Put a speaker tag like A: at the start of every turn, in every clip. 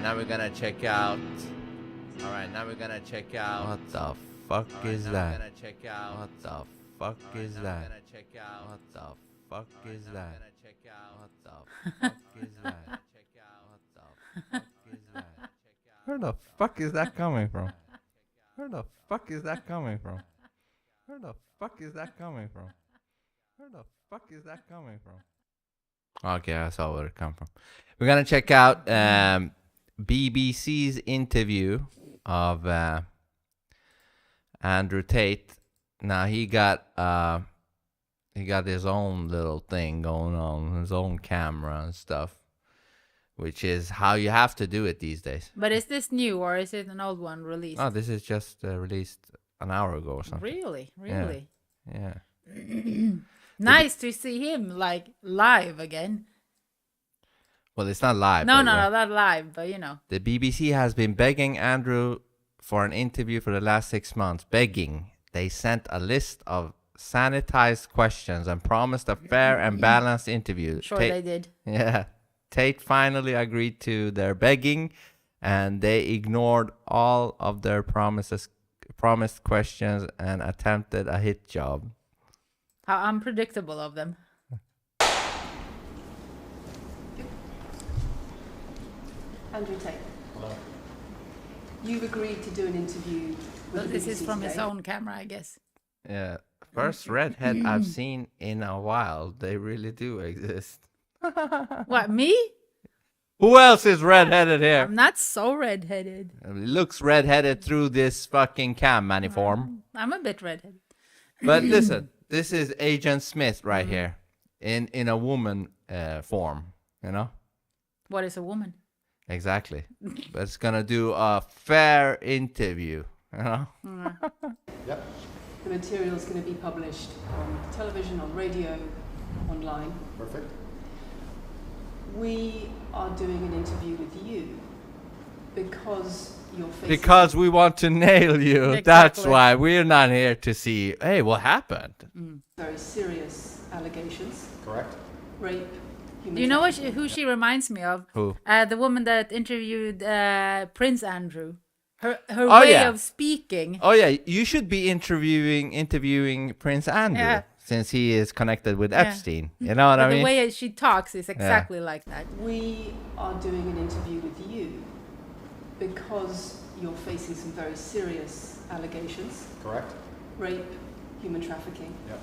A: now we're gonna check out. All right, now we're gonna check out. What the fuck is that? We're gonna check out. What the fuck is that? We're gonna check out. What the fuck is that? What the fuck is that? What the fuck is that? Where the fuck is that coming from? Where the fuck is that coming from? Where the fuck is that coming from? Where the fuck is that coming from? Okay, I saw where it come from. We're gonna check out BBC's interview of Andrew Tate. Now he got his own little thing going on, his own camera and stuff, which is how you have to do it these days.
B: But is this new or is it an old one released?
A: Oh, this is just released an hour ago or something.
B: Really?
A: Yeah.
B: Nice to see him like live again.
A: Well, it's not live.
B: No, not live, but you know.
A: The BBC has been begging Andrew for an interview for the last 6 months. Begging. They sent a list of sanitized questions and promised a fair and balanced interview.
B: Sure, they did.
A: Yeah. Tate finally agreed to their begging, and they ignored all of their promised questions and attempted a hit job.
B: How unpredictable of them.
C: Andrew Tate.
D: Hello.
C: You've agreed to do an interview with the
B: This is
C: BBC
B: from his
C: today.
B: own camera, I guess.
A: Yeah. First redhead I've seen in a while. They really do exist.
B: What, me?
A: Who else is redheaded here?
B: I'm not so redheaded.
A: It looks redheaded through this fucking cam maniform.
B: I'm a bit redheaded.
A: But listen, this is Agent Smith right here in a woman form, you know?
B: What is a woman?
A: Exactly. But it's going to do a fair interview, you know?
D: Yep.
C: The material is going to be published on television, on radio, online.
D: Perfect.
C: We are doing an interview with you because you're facing...
A: Because we want to nail you.
B: Exactly.
A: That's why we're not here to see, hey, what happened?
C: very serious allegations.
D: Correct.
C: Rape, human
B: Do you know
C: trafficking.
B: who she reminds me of?
A: Who?
B: The woman that interviewed Prince Andrew. Her
A: Oh,
B: way
A: yeah.
B: of speaking.
A: Oh, yeah, you should be interviewing Prince Andrew.
B: Yeah.
A: Since he is connected with Epstein. You know what
B: But
A: I mean?
B: the way she talks is exactly like that.
C: We are doing an interview with you because you're facing some very serious allegations.
D: Correct.
C: Rape, human trafficking.
D: Yep.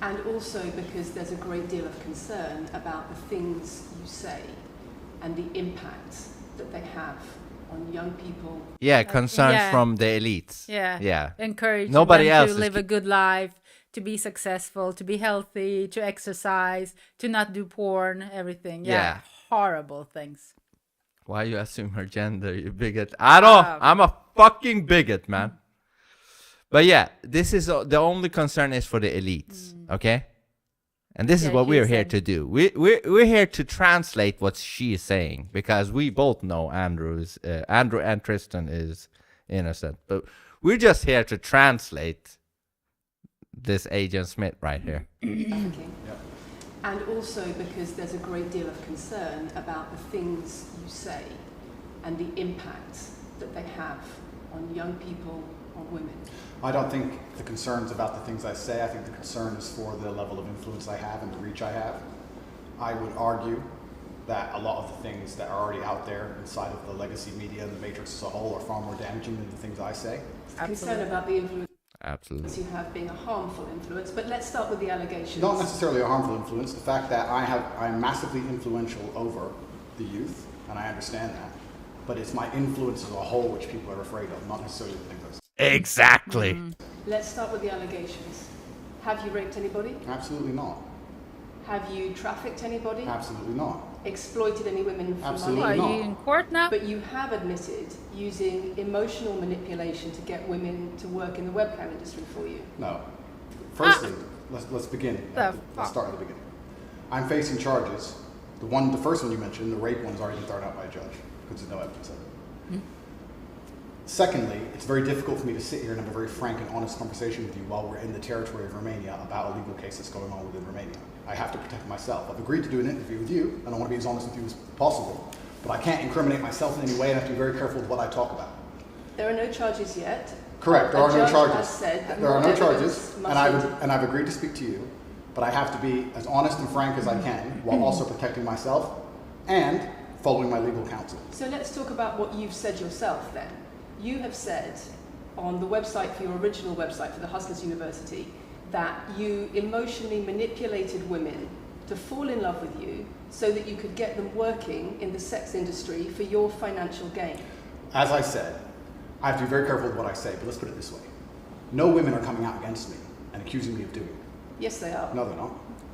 C: And also because there's a great deal of concern about the things you say and the impact that they have on young people.
A: Yeah, concerns
B: yeah.
A: from the elites.
B: Yeah.
A: Yeah.
B: Encourage
A: Nobody
B: them
A: else
B: to
A: is
B: live a good life, to be successful, to be healthy, to exercise, to not do porn, everything.
A: Yeah.
B: Horrible things.
A: Why you assume her gender, you bigot? I don't. I'm a fucking bigot, man. But yeah, this is the only concern is for the elites, okay? And this is
B: Yeah,
A: what we're
B: she's
A: here
B: saying.
A: to do. We're here to translate what she is saying because we both know Andrew and Tristan is innocent, but we're just here to translate this Agent Smith right here.
C: Trafficking.
D: Yep.
C: And also because there's a great deal of concern about the things you say and the impact that they have on young people, on women.
D: I don't think the concern's about the things I say. I think the concern is for the level of influence I have and the reach I have. I would argue that a lot of the things that are already out there inside of the legacy media and the matrix as a whole are far more damaging than the things I say.
C: Concern about the influence
A: Absolutely.
C: you have being a harmful influence. But let's start with the allegations.
D: Not necessarily a harmful influence. The fact that I'm massively influential over the youth, and I understand that. But it's my influence as a whole which people are afraid of, not necessarily the things I say.
A: Exactly.
C: Let's start with the allegations. Have you raped anybody?
D: Absolutely not.
C: Have you trafficked anybody?
D: Absolutely not.
C: Exploited any women for
D: Absolutely
B: Are
C: money?
D: not.
B: you in court now?
C: But you have admitted using emotional manipulation to get women to work in the webcam industry for you.
D: No. Firstly, let's begin.
B: The
D: Let's
B: fuck?
D: start at the beginning. I'm facing charges. The first one you mentioned, the rape one's already been thrown out by a judge because there's no evidence of it. Secondly, it's very difficult for me to sit here and have a very frank and honest conversation with you while we're in the territory of Romania about a legal case that's going on within Romania. I have to protect myself. I've agreed to do an interview with you, and I want to be as honest with you as possible. but I can't incriminate myself in any way, and I have to be very careful with what I talk about.
C: There are no charges yet.
D: Correct. There are no charges. There are no charges,
C: and
D: I've agreed to speak to you, but I have to be as honest and frank as I can, while also protecting myself and following my legal counsel.
C: So let's talk about what you've said yourself then. You have said on the website, for your original website for the Hustlers University, that you emotionally manipulated women to fall in love with you so that you could get them working in the sex industry for your financial gain.
D: As I said, I have to be very careful with what I say, but let's put it this way. No women are coming out against me and accusing me of doing it.
C: Yes, they are.
D: No, they're not.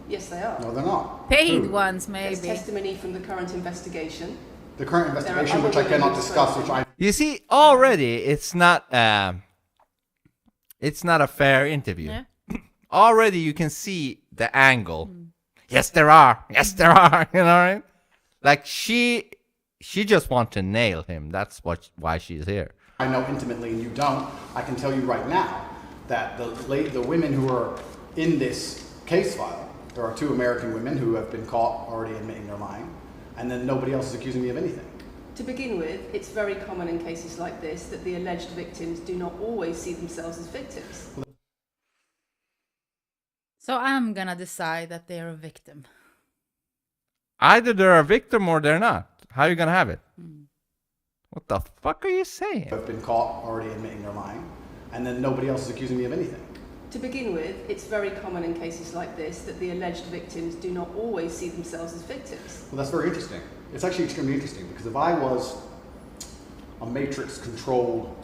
C: Yes, they are.
D: No, they're not.
B: Paid
D: Who?
B: ones,
C: There's
B: maybe.
C: testimony from the current investigation.
D: The current
C: There are
D: investigation,
C: other
D: which I
C: women
D: cannot
C: who've
D: discuss,
C: spoken.
D: which I...
A: You see, already it's not a fair interview.
B: Yeah.
A: Already you can see the angle. Yes, there are. Yes, there are. You know, right? Like she just wants to nail him. That's why she's here.
D: I know intimately and you don't. I can tell you right now that the women who are in this case file, there are 2 American women who have been caught already admitting they're lying, and then nobody else is accusing me of anything.
C: To begin with, it's very common in cases like this that the alleged victims do not always see themselves as victims.
B: So I'm gonna decide that they're a victim.
A: Either they're a victim or they're not. How are you gonna have it? What the fuck are you saying?
D: Have been caught already admitting they're lying, and then nobody else is accusing me of anything.
C: To begin with, it's very common in cases like this that the alleged victims do not always see themselves as victims.
D: Well, that's very interesting. It's actually extremely interesting because if I was a matrix-controlled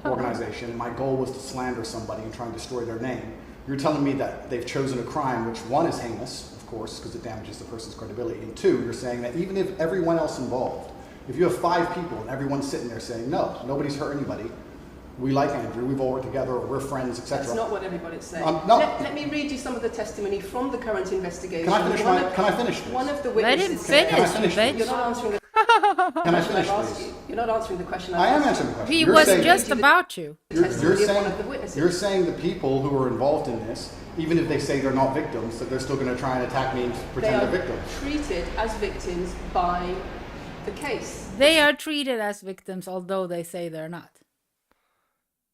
D: organization, my goal was to slander somebody and try and destroy their name, you're telling me that they've chosen a crime which, 1, is heinous, of course, because it damages the person's credibility, and 2, you're saying that even if everyone else involved, if you have 5 people and everyone's sitting there saying, no, nobody's hurt anybody, we like Andrew, we've all worked together, or we're friends, etc.
C: That's not what everybody's saying.
D: No.
C: Let me read you some of the testimony from the current investigation.
D: Can I finish this?
C: One of the
B: Let
C: witnesses...
B: him finish,
D: Can I finish,
B: you bitch.
C: You're not answering the
D: Can I
C: question
D: finish,
C: I've asked
D: please?
C: you. You're not answering the question
D: I
C: I've
D: am
C: asked
D: answering the question.
B: He
D: You're
B: was
D: saying-
B: just about you.
C: Testimony of one of the witnesses.
D: You're saying the people who are involved in this, even if they say they're not victims, that they're still going to try and attack me and
C: They
D: pretend
C: are
D: they're victims.
C: treated as victims by the case.
B: They are treated as victims, although they say they're not.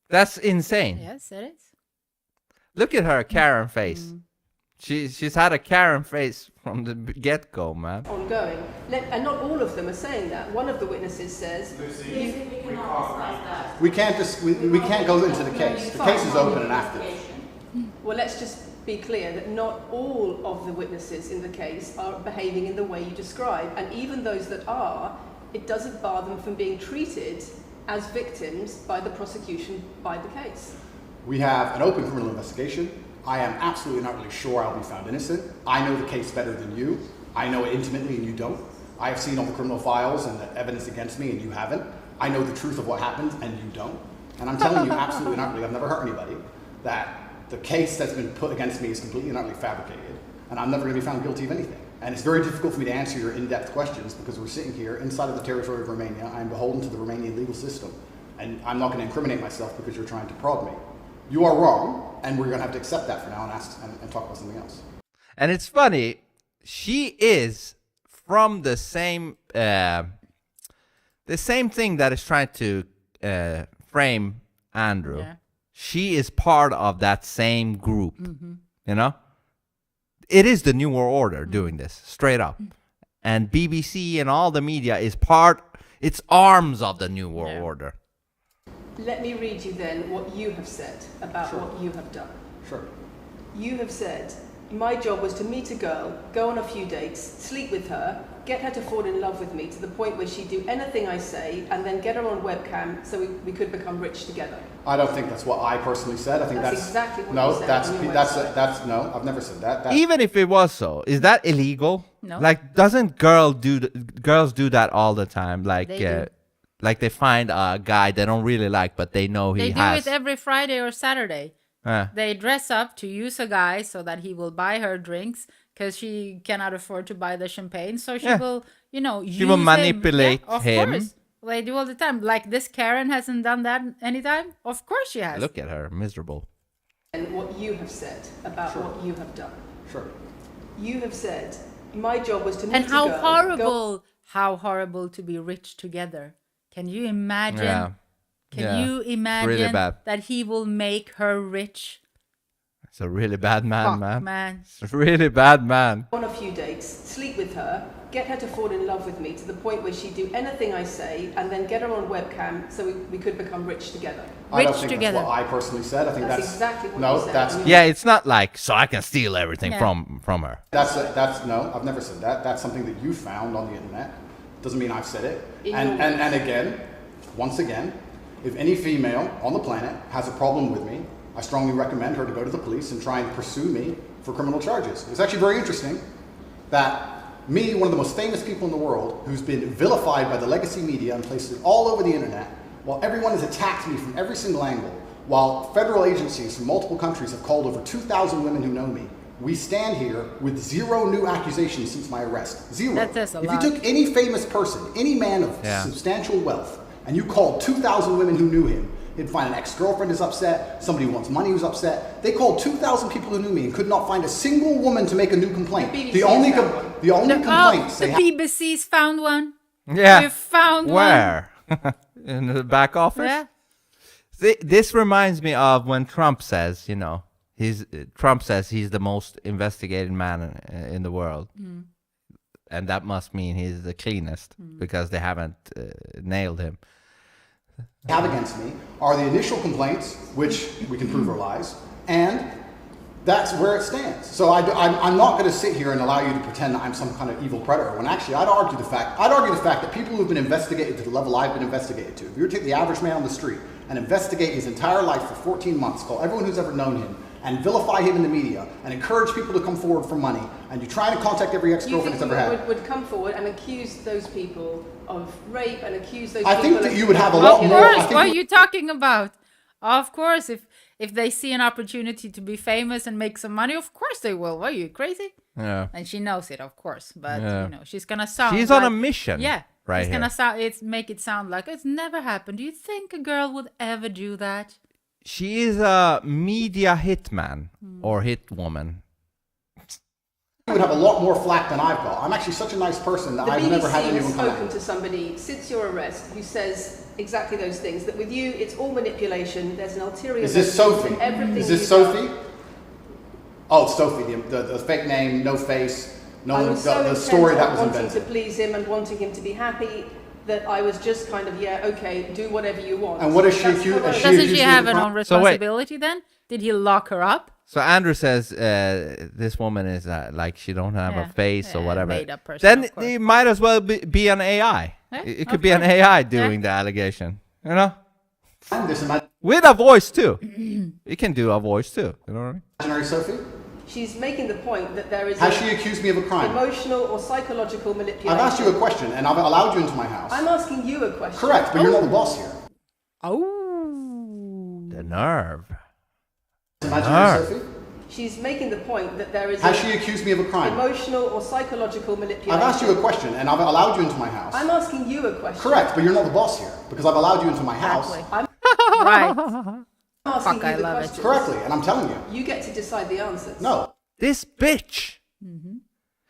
A: That's insane.
B: Yes, it is.
A: Look at her Karen face. She's had a Karen face from the get-go, man.
C: Ongoing. And not all of them are saying that. One of the witnesses says...
D: We can't go into the case. The case is open and active.
C: Well, let's just be clear that not all of the witnesses in the case are behaving in the way you describe. And even those that are, it doesn't bar them from being treated as victims by the prosecution by the case.
D: We have an open criminal investigation. I am absolutely not really sure I'll be found innocent. I know the case better than you. I know it intimately and you don't. I have seen all the criminal files and the evidence against me and you haven't. I know the truth of what happened and you don't. And I'm telling you absolutely not really, I've never hurt anybody, that the case that's been put against me is completely and utterly fabricated. And I'm never going to be found guilty of anything. And it's very difficult for me to answer your in-depth questions because we're sitting here inside of the territory of Romania. I am beholden to the Romanian legal system. And I'm not going to incriminate myself because you're trying to prod me. You are wrong, and we're going to have to accept that for now and talk about something else.
A: And it's funny, she is from the same thing that is trying to frame Andrew.
B: Yeah.
A: She is part of that same group, you know? It is the New World Order doing this, straight up. And BBC and all the media is it's arms of the New World Order.
C: Let me read you then what you have said about what you have done.
D: Sure.
C: You have said, my job was to meet a girl, go on a few dates, sleep with her, get her to fall in love with me to the point where she'd do anything I say, and then get her on webcam so we could become rich together.
D: I don't think that's what I personally said. I think
C: That's
D: that's
C: exactly what
D: no,
C: you said
D: that's
C: on your
D: that's
C: website.
D: no. I've never said that.
A: Even if it was so, is that illegal?
B: No.
A: Like, doesn't girls do that all the time? Like,
B: They do.
A: like they find a guy they don't really like, but they know
B: They
A: he
B: do
A: has.
B: it every Friday or Saturday. They dress up to use a guy so that he will buy her drinks because she cannot afford to buy the champagne. So she will, use
A: will
B: him.
A: manipulate
B: Yeah, of
A: him.
B: course. They do all the time. Like this Karen hasn't done that anytime. Of course she has.
A: Look at her, miserable.
C: And what you have said about what you have done.
D: Sure.
C: You have said, my job was to meet
B: And
C: a
B: how
C: girl,
B: horrible, how horrible to be rich together. Can you imagine?
A: Yeah.
B: Can you imagine
A: really bad.
B: that he will make her rich?
A: It's a really bad man,
B: Fuck,
A: man. It's a really bad man.
C: On a few dates, sleep with her, get her to fall in love with me to the point where she'd do anything I say, and then get her on webcam so we could become rich together.
D: I don't think that's what I personally said. I think that's
C: exactly what
D: no,
C: you said.
D: that's
A: Yeah, it's not like so I can steal everything from her.
D: that's no, I've never said that. That's something that you found on the internet. Doesn't mean I've said it. And again, once again, if any female on the planet has a problem with me, I strongly recommend her to go to the police and try and pursue me for criminal charges. It's actually very interesting that me, one of the most famous people in the world, who's been vilified by the legacy media and places all over the internet, while everyone has attacked me from every single angle, while federal agencies from multiple countries have called over 2,000 women who know me, we stand here with 0 new accusations since my arrest. 0.
B: That's a lot.
D: If you took any famous person, any man of substantial wealth, and you called 2,000 women who knew him, he'd find an ex-girlfriend is upset, somebody who wants money who's upset. They called 2,000 people who knew me and could not find a single woman to make a new complaint. The only complaints
B: the BBC's found one.
A: Yeah.
B: You found
A: Where? In the back office?
B: Yeah.
A: This reminds me of when Trump says, you know, Trump says he's the most investigated man in the world. And that must mean he's the cleanest because they haven't nailed him.
D: Have against me are the initial complaints, which we can prove are lies, and that's where it stands. So I'm not going to sit here and allow you to pretend that I'm some kind of evil predator, when actually I'd argue the fact that people who've been investigated to the level I've been investigated to, if you were to take the average man on the street and investigate his entire life for 14 months, call everyone who's ever known him, and vilify him in the media, and encourage people to come forward for money, and you try to contact every ex-girlfriend that's ever had.
C: Would come forward and accuse those people of rape and accuse those people
D: I think
C: of...
D: that you would have a lot
B: Of
D: more...
B: course, what are you talking about? Of course, if they see an opportunity to be famous and make some money, of course they will. What, are you crazy?
A: Yeah.
B: And she knows it, of course, but you know, she's gonna sound
A: She's on a mission.
B: Yeah.
A: Right.
B: She's gonna make it sound like it's never happened. Do you think a girl would ever do that?
A: She is a media hitman or hit woman.
D: You would have a lot more flack than I've got. I'm actually such a nice person that I've never had anyone come
C: The BBC has spoken to somebody since your arrest who says exactly those things, that with you it's all manipulation, there's an ulterior...
D: Is this Sophie? Is this Sophie? Oh, it's Sophie, the fake name, no face, the story that was invented.
C: Wanting to please him and wanting him to be happy, that I was just kind of, okay, do whatever you want.
D: And what is she accused?
B: Doesn't she have an own responsibility then? Did he lock her up?
A: So Andrew says this woman is like she don't have a face or whatever.
B: Made up person,
A: then it might as well be an AI. It could be an AI doing the allegation, you know? With a voice too. It can do a voice too. You know what I mean?
D: Imaginary Sophie?
C: She's making the point that there is...
D: Has she accused me of a crime?
C: Emotional or psychological manipulation.
D: I've asked you a question and I've allowed you into my house.
C: I'm asking you a question.
D: Correct, but you're not the boss here.
B: Oh.
A: The nerve.
D: Imaginary Sophie?
C: She's making the point that there is...
D: Has she accused me of a crime?
C: Emotional or psychological manipulation.
D: I've asked you a question and I've allowed you into my house.
C: I'm asking you a question.
D: Correct, but you're not the boss here because I've allowed you into my house.
B: Right.
C: I'm asking you
B: I
C: the
B: love
C: questions.
B: it.
D: Correctly, and I'm telling you.
C: You get to decide the answers.
D: No.
A: This bitch.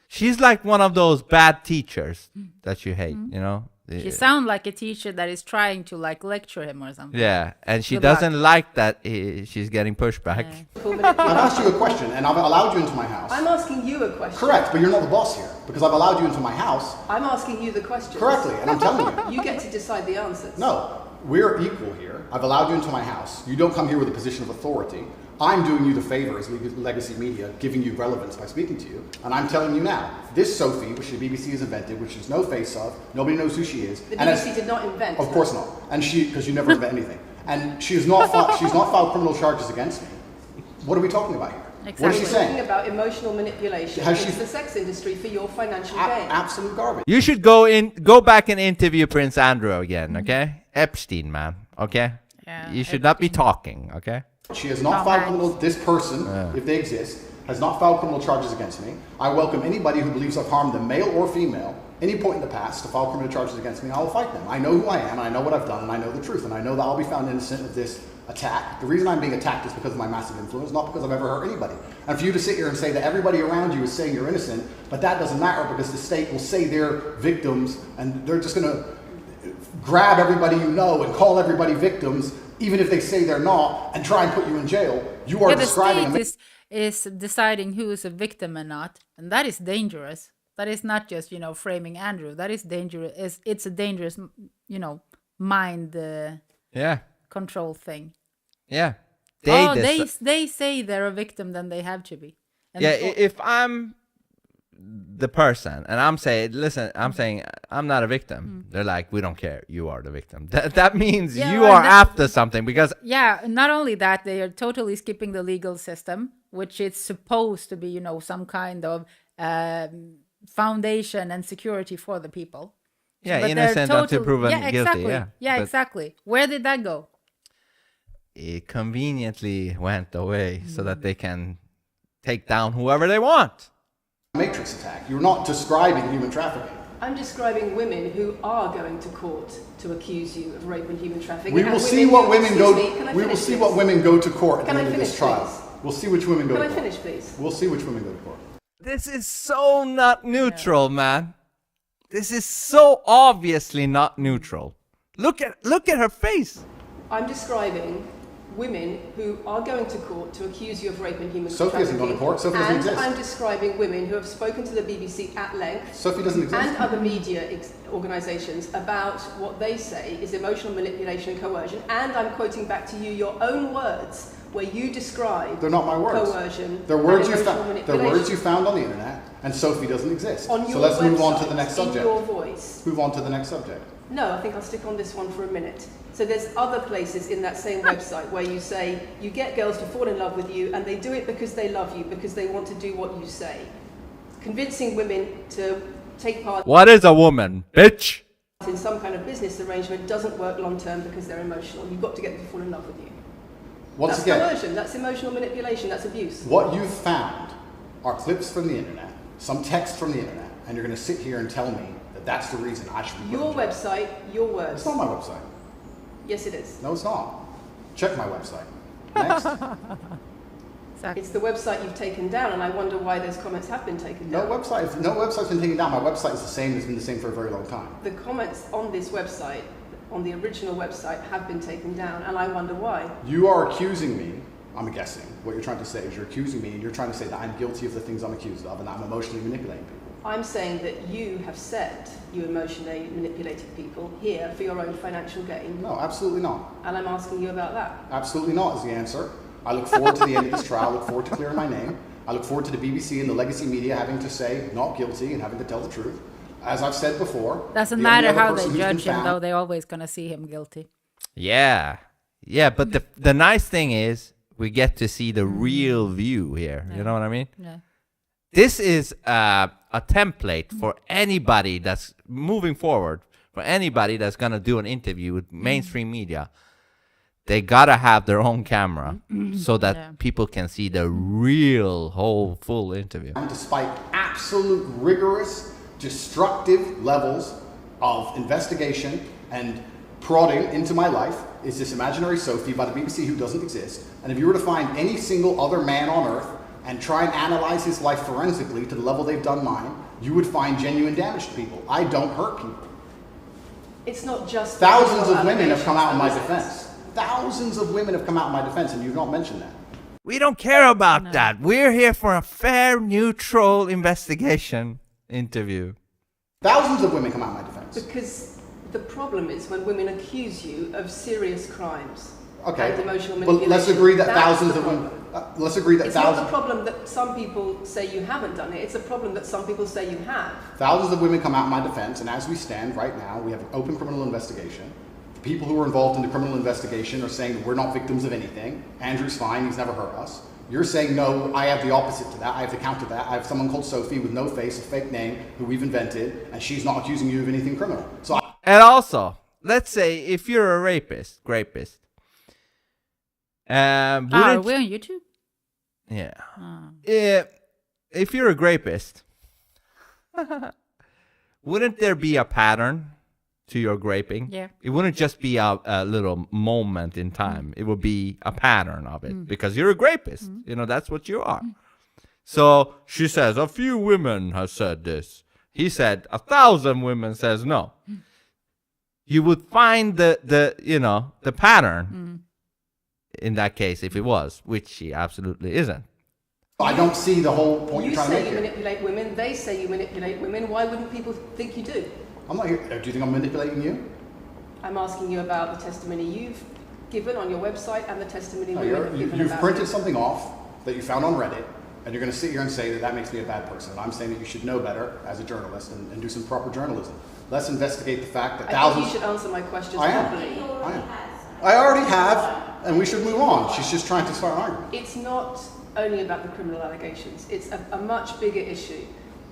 A: She's like one of those bad teachers that you hate, you know?
B: She sounds like a teacher that is trying to like lecture him or something.
A: Yeah, and she
B: Good
A: doesn't
B: luck.
A: like that she's getting pushback.
D: I've asked you a question and I've allowed you into my house.
C: I'm asking you a question.
D: Correct, but you're not the boss here because I've allowed you into my house.
C: I'm asking you the questions.
D: Correctly, and I'm telling you.
C: You get to decide the answers.
D: No, we're equal here. I've allowed you into my house. You don't come here with a position of authority. I'm doing you the favor as legacy media, giving you relevance by speaking to you. And I'm telling you now, this Sophie, which the BBC has invented, which there's no face of, nobody knows who she is.
C: The BBC did not invent.
D: Of course not. And because you never invent anything. And she's not filed criminal charges against me. What are we talking about here?
B: Exactly.
D: What is she saying?
C: Talking about emotional manipulation into the sex industry for your financial gain.
D: Absolute garbage.
A: You should go back and interview Prince Andrew again, okay? Epstein, man, okay?
B: Yeah,
A: you should not be talking, okay?
D: She has not filed criminal... This person, if they exist, has not filed criminal charges against me. I welcome anybody who believes I've harmed them, male or female, any point in the past to file criminal charges against me. I will fight them. I know who I am, and I know what I've done, and I know the truth, and I know that I'll be found innocent of this attack. The reason I'm being attacked is because of my massive influence, not because I've ever hurt anybody. And for you to sit here and say that everybody around you is saying you're innocent, but that doesn't matter because the state will say they're victims and they're just going to grab everybody you know and call everybody victims, even if they say they're not, and try and put you in jail. You are describing...
B: The state is deciding who is a victim and not, and that is dangerous. That is not just, framing Andrew. That is dangerous. It's a dangerous, mind control thing.
A: Yeah.
B: They say they're a victim, then they have to be. And
A: if I'm the person and I'm saying, listen, I'm not a victim. They're like, we don't care. You are the victim. That means you are after something because...
B: Yeah, not only that, they are totally skipping the legal system, which is supposed to be, some kind of foundation and security for the people.
A: Yeah, but innocent until proven guilty.
B: Exactly. Where did that go?
A: It conveniently went away so that they can take down whoever they want.
D: Matrix attack. You're not describing human trafficking.
C: I'm describing women who are going to court to accuse you of rape and human trafficking.
D: We will see what women go. We will see what women go to court at the end of this trial. We'll see which women go to court.
C: Can I finish, please?
D: We'll see which women go to court.
A: This is so not neutral, man. This is so obviously not neutral. Look at her face.
C: I'm describing women who are going to court to accuse you of rape and human
D: trafficking. Sophie hasn't gone to court. Sophie doesn't exist.
C: And I'm describing women who have spoken to the BBC at length.
D: Sophie doesn't exist.
C: And other media organisations about what they say is emotional manipulation and coercion. And I'm quoting back to you your own words where you describe...
D: They're not my words.
C: ...coercion.
D: They're words you found on the internet, and Sophie doesn't exist.
C: On your
D: so let's
C: website,
D: move on to the next subject.
C: In your voice.
D: Move on to the next subject.
C: No, I think I'll stick on this one for a minute. So there's other places in that same website where you say you get girls to fall in love with you and they do it because they love you, because they want to do what you say. Convincing women to take part...
A: What is a woman, bitch?
C: ...in some kind of business arrangement doesn't work long term because they're emotional. You've got to get them to fall in love with you. That's coercion, that's emotional manipulation, that's abuse.
D: What you've found are clips from the internet, some text from the internet, and you're going to sit here and tell me that that's the reason I should be...
C: Your website, your words.
D: It's not my website.
C: Yes, it is.
D: No, it's not. Check my website. Next.
B: Exactly.
C: It's the website you've taken down, and I wonder why those comments have been taken down.
D: No website's been taken down. My website is the same. It's been the same for a very long time.
C: The comments on this website, on the original website, have been taken down, and I wonder why.
D: You are accusing me. I'm guessing. What you're trying to say is you're accusing me, and you're trying to say that I'm guilty of the things I'm accused of, and I'm emotionally manipulating people.
C: I'm saying that you have said you emotionally manipulated people here for your own financial gain.
D: No, absolutely not.
C: And I'm asking you about that.
D: Absolutely not is the answer. I look forward to the end of this trial. I look forward to clearing my name. I look forward to the BBC and the legacy media having to say not guilty and having to tell the truth. As I've said before...
B: Doesn't matter how they judge him, though. They're always going to see him guilty.
A: Yeah. Yeah, but the nice thing is we get to see the real view here. Yeah. You know what I mean?
B: Yeah.
A: This is a template for anybody that's moving forward, for anybody that's going to do an interview with mainstream media. They got to have their own camera so that people can see the real whole full interview.
D: And despite absolute rigorous, destructive levels of investigation and prodding into my life is this imaginary Sophie by the BBC who doesn't exist. And if you were to find any single other man on earth and try and analyze his life forensically to the level they've done mine, you would find genuine damage to people. I don't hurt people.
C: It's not just...
D: Thousands of women have come out in my defense. Thousands of women have come out in my defense, and you've not mentioned that.
A: We don't care about that. We're here for a fair, neutral investigation interview.
D: Thousands of women come out in my defense.
C: Because the problem is when women accuse you of serious crimes.
D: Okay,
C: and emotional
D: but
C: manipulation.
D: let's agree that thousands of women... let's agree that
C: it's not the problem that some people say you haven't done it. It's a problem that some people say you have.
D: Thousands of women come out in my defense, and as we stand right now, we have an open criminal investigation. The people who are involved in the criminal investigation are saying that we're not victims of anything. Andrew's fine, he's never hurt us. You're saying, no, I have the opposite to that. I have to counter that. I have someone called Sophie with no face, a fake name, who we've invented, and she's not accusing you of anything criminal.
A: And also, let's say if you're a rapist,
B: are we on YouTube?
A: Yeah. If you're a rapist, wouldn't there be a pattern to your graping.
B: Yeah.
A: It wouldn't just be a little moment in time. It would be a pattern of it because you're a grapist. You know, that's what you are. So she says, a few women have said this. He said, 1,000 women says no. You would find the pattern in that case if it was, which she absolutely isn't.
D: I don't see the whole point you're trying to make
C: You say you
D: here.
C: manipulate women, they say you manipulate women. Why wouldn't people think you do?
D: I'm not here. Do you think I'm manipulating you?
C: I'm asking you about the testimony you've given on your website and the testimony women have given
D: You've
C: about
D: printed
C: you.
D: something off that you found on Reddit, and you're going to sit here and say that that makes me a bad person. And I'm saying that you should know better as a journalist and do some proper journalism. Let's investigate the fact that
C: I
D: thousands...
C: think you should answer my questions
D: I am.
C: properly.
D: I already have, and we should move on. She's just trying to start an argument.
C: It's not only about the criminal allegations. It's a much bigger issue.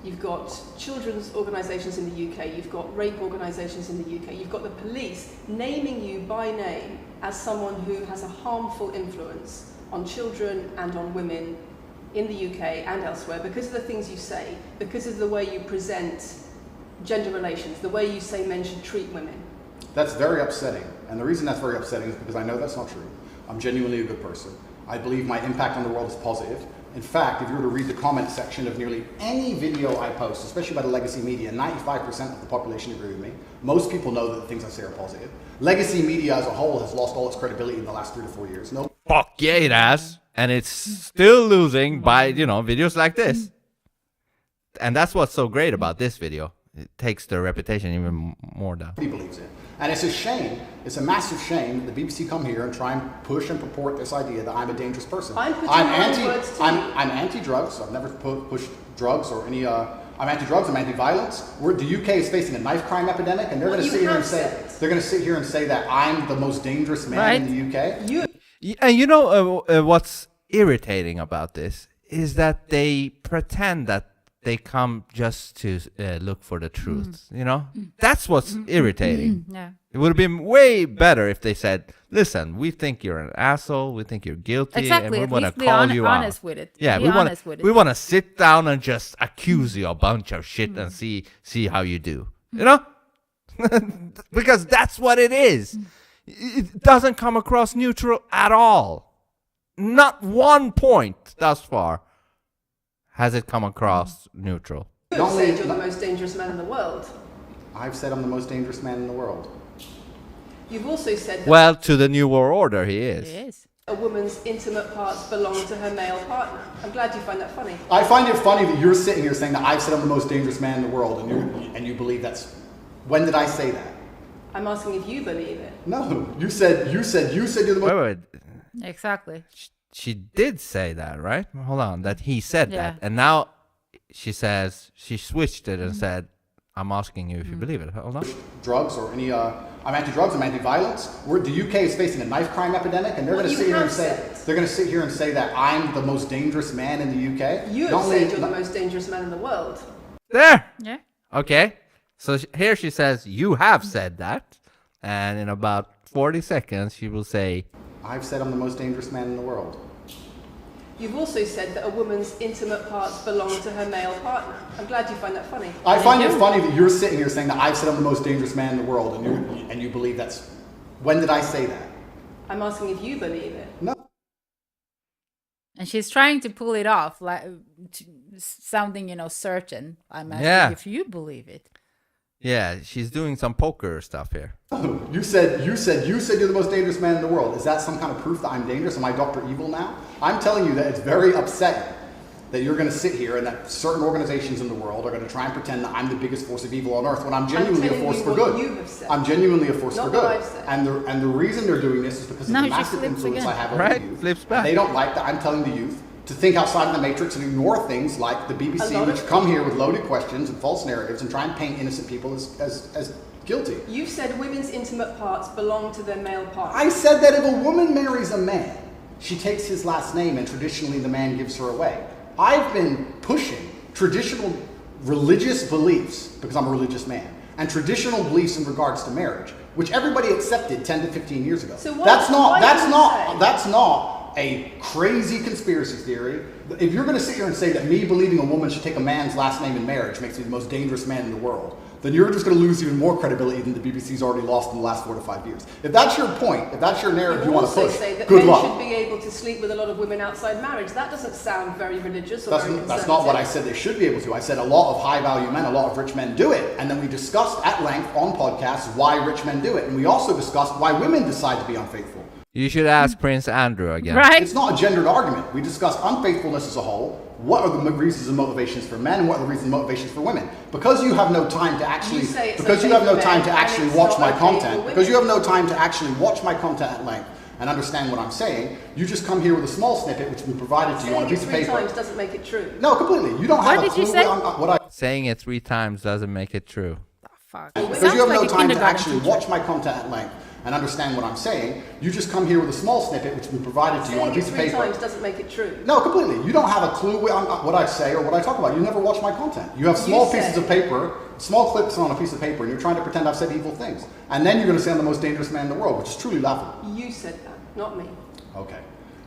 C: You've got children's organisations in the UK, you've got rape organisations in the UK, you've got the police naming you by name as someone who has a harmful influence on children and on women in the UK and elsewhere because of the things you say, because of the way you present gender relations, the way you say men should treat women.
D: That's very upsetting. And the reason that's very upsetting is because I know that's not true. I'm genuinely a good person. I believe my impact on the world is positive. In fact, if you were to read the comment section of nearly any video I post, especially by the legacy media, 95% of the population agree with me. Most people know that the things I say are positive. Legacy media as a whole has lost all its credibility in the last 3 to 4 years. No.
A: Fuck yeah, it has. And it's still losing by, videos like this. And that's what's so great about this video. It takes their reputation even more down.
D: Nobody believes it. And it's a shame, it's a massive shame that the BBC come here and try and push and purport this idea that I'm a dangerous person.
C: I'm putting my own words to you.
D: I'm anti-drugs. I've never pushed drugs or any... I'm anti-drugs. I'm anti-violence. The UK is facing a knife crime epidemic, and they're going to sit here and say that I'm the most dangerous man in the UK.
A: And what's irritating about this is that they pretend that they come just to look for the truth. That's what's irritating.
B: Yeah.
A: It would have been way better if they said, "Listen, we think you're an asshole. We think you're guilty,
B: Exactly.
A: and we want to
B: At least
A: call
B: be
A: you out."
B: honest with it.
A: Yeah,
B: Be
A: we
B: honest with it.
A: want to sit down and just accuse you a bunch of shit and see how you do. Because that's what it is. It doesn't come across neutral at all. Not one point thus far has it come across neutral.
C: You have said you're the most dangerous man in the world.
D: I've said I'm the most dangerous man in the world.
C: You've also said that
A: Well, to the New World Order, he is.
B: It is.
C: a woman's intimate parts belong to her male partner. I'm glad you find that funny.
D: I find it funny that you're sitting here saying that I've said I'm the most dangerous man in the world, and you believe that's... When did I say that?
C: I'm asking if you believe it.
D: No, you said you're the most...
A: Wait.
B: Exactly.
A: She did say that, right? Hold on, that he said
B: Yeah.
A: that. And now she says, she switched it and said, I'm asking you if you believe it. Hold on.
D: drugs or any... I'm anti-drugs, I'm anti-violence. The UK is facing a knife crime epidemic, and they're going to sit here and say that I'm the most dangerous man in the UK.
C: You have said you're the most dangerous man in the world.
A: There!
B: Yeah.
A: Okay. So here she says, you have said that. And in about 40 seconds, she will say,
D: I've said I'm the most dangerous man in the world.
C: You've also said that a woman's intimate parts belong to her male partner. I'm glad you find that funny.
D: I find it funny that you're sitting here saying that I've said I'm the most dangerous man in the world, and you believe that's... When did I say that?
C: I'm asking if you believe it.
D: No.
B: And she's trying to pull it off, like sounding, certain. I'm asking if you believe it.
A: yeah, she's doing some poker stuff here.
D: You said you're the most dangerous man in the world. Is that some kind of proof that I'm dangerous? Am I Dr. Evil now? I'm telling you that it's very upsetting that you're going to sit here and that certain organizations in the world are going to try and pretend that I'm the biggest force of evil on earth when I'm genuinely a force for good.
C: You have said.
D: I'm genuinely a force
C: Not
D: for
C: what
D: good.
C: I've said.
D: And the reason they're doing this is because of
B: No,
D: the
B: she
D: massive
B: flips
D: influence
B: again.
D: I have over
A: Right,
D: the youth.
A: flips back.
D: And they don't like that I'm telling the youth to think outside of the matrix and ignore things like the
C: A
D: BBC,
C: lot
D: which
C: of
D: come here with loaded questions and false narratives and try and paint innocent people as guilty.
C: You've said women's intimate parts belong to their male partner.
D: I said that if a woman marries a man, she takes his last name and traditionally the man gives her away. I've been pushing traditional religious beliefs, because I'm a religious man, and traditional beliefs in regards to marriage, which everybody accepted 10 to 15 years ago.
C: So what-
D: that's
C: why do you
D: not a crazy conspiracy theory. If you're going to sit here and say that me believing a woman should take a man's last name in marriage makes me the most dangerous man in the world, then you're just going to lose even more credibility than the BBC's already lost in the last 4 to 5 years. If that's your point, if that's your narrative you want to push,
C: say that
D: good
C: men
D: luck.
C: should be able to sleep with a lot of women outside marriage. That doesn't sound very religious or very conservative.
D: That's not what I said they should be able to. I said a lot of high-value men, a lot of rich men do it. And then we discussed at length on podcasts why rich men do it. And we also discussed why women decide to be unfaithful.
A: You should ask Prince Andrew again.
B: Right.
D: It's not a gendered argument. We discussed unfaithfulness as a whole. What are the reasons and motivations for men, and what are the reasons and motivations for women? Because you have no time to actually, watch my content. Because you have no time to actually watch my content at length and understand what I'm saying. You just come here with a small snippet, which has been provided to you on a piece of paper.
C: Saying it 3 times doesn't make it true.
D: No, completely. You don't have a clue what I.
A: Saying it 3 times doesn't make it true.
B: Fuck.
D: Because you have no time to actually watch my content at length and understand what I'm saying. You just come here with a small snippet, which has been provided to you on a piece of paper.
C: Saying it 3 times doesn't make it true.
D: No, completely. You don't have a clue what I say or what I talk about. You never watch my content. You have small pieces of paper, small clips on a piece of paper, and you're trying to pretend I've said evil things. And then you're going to say I'm the most dangerous man in the world, which is truly laughable.
C: You said that, not me.
D: Okay.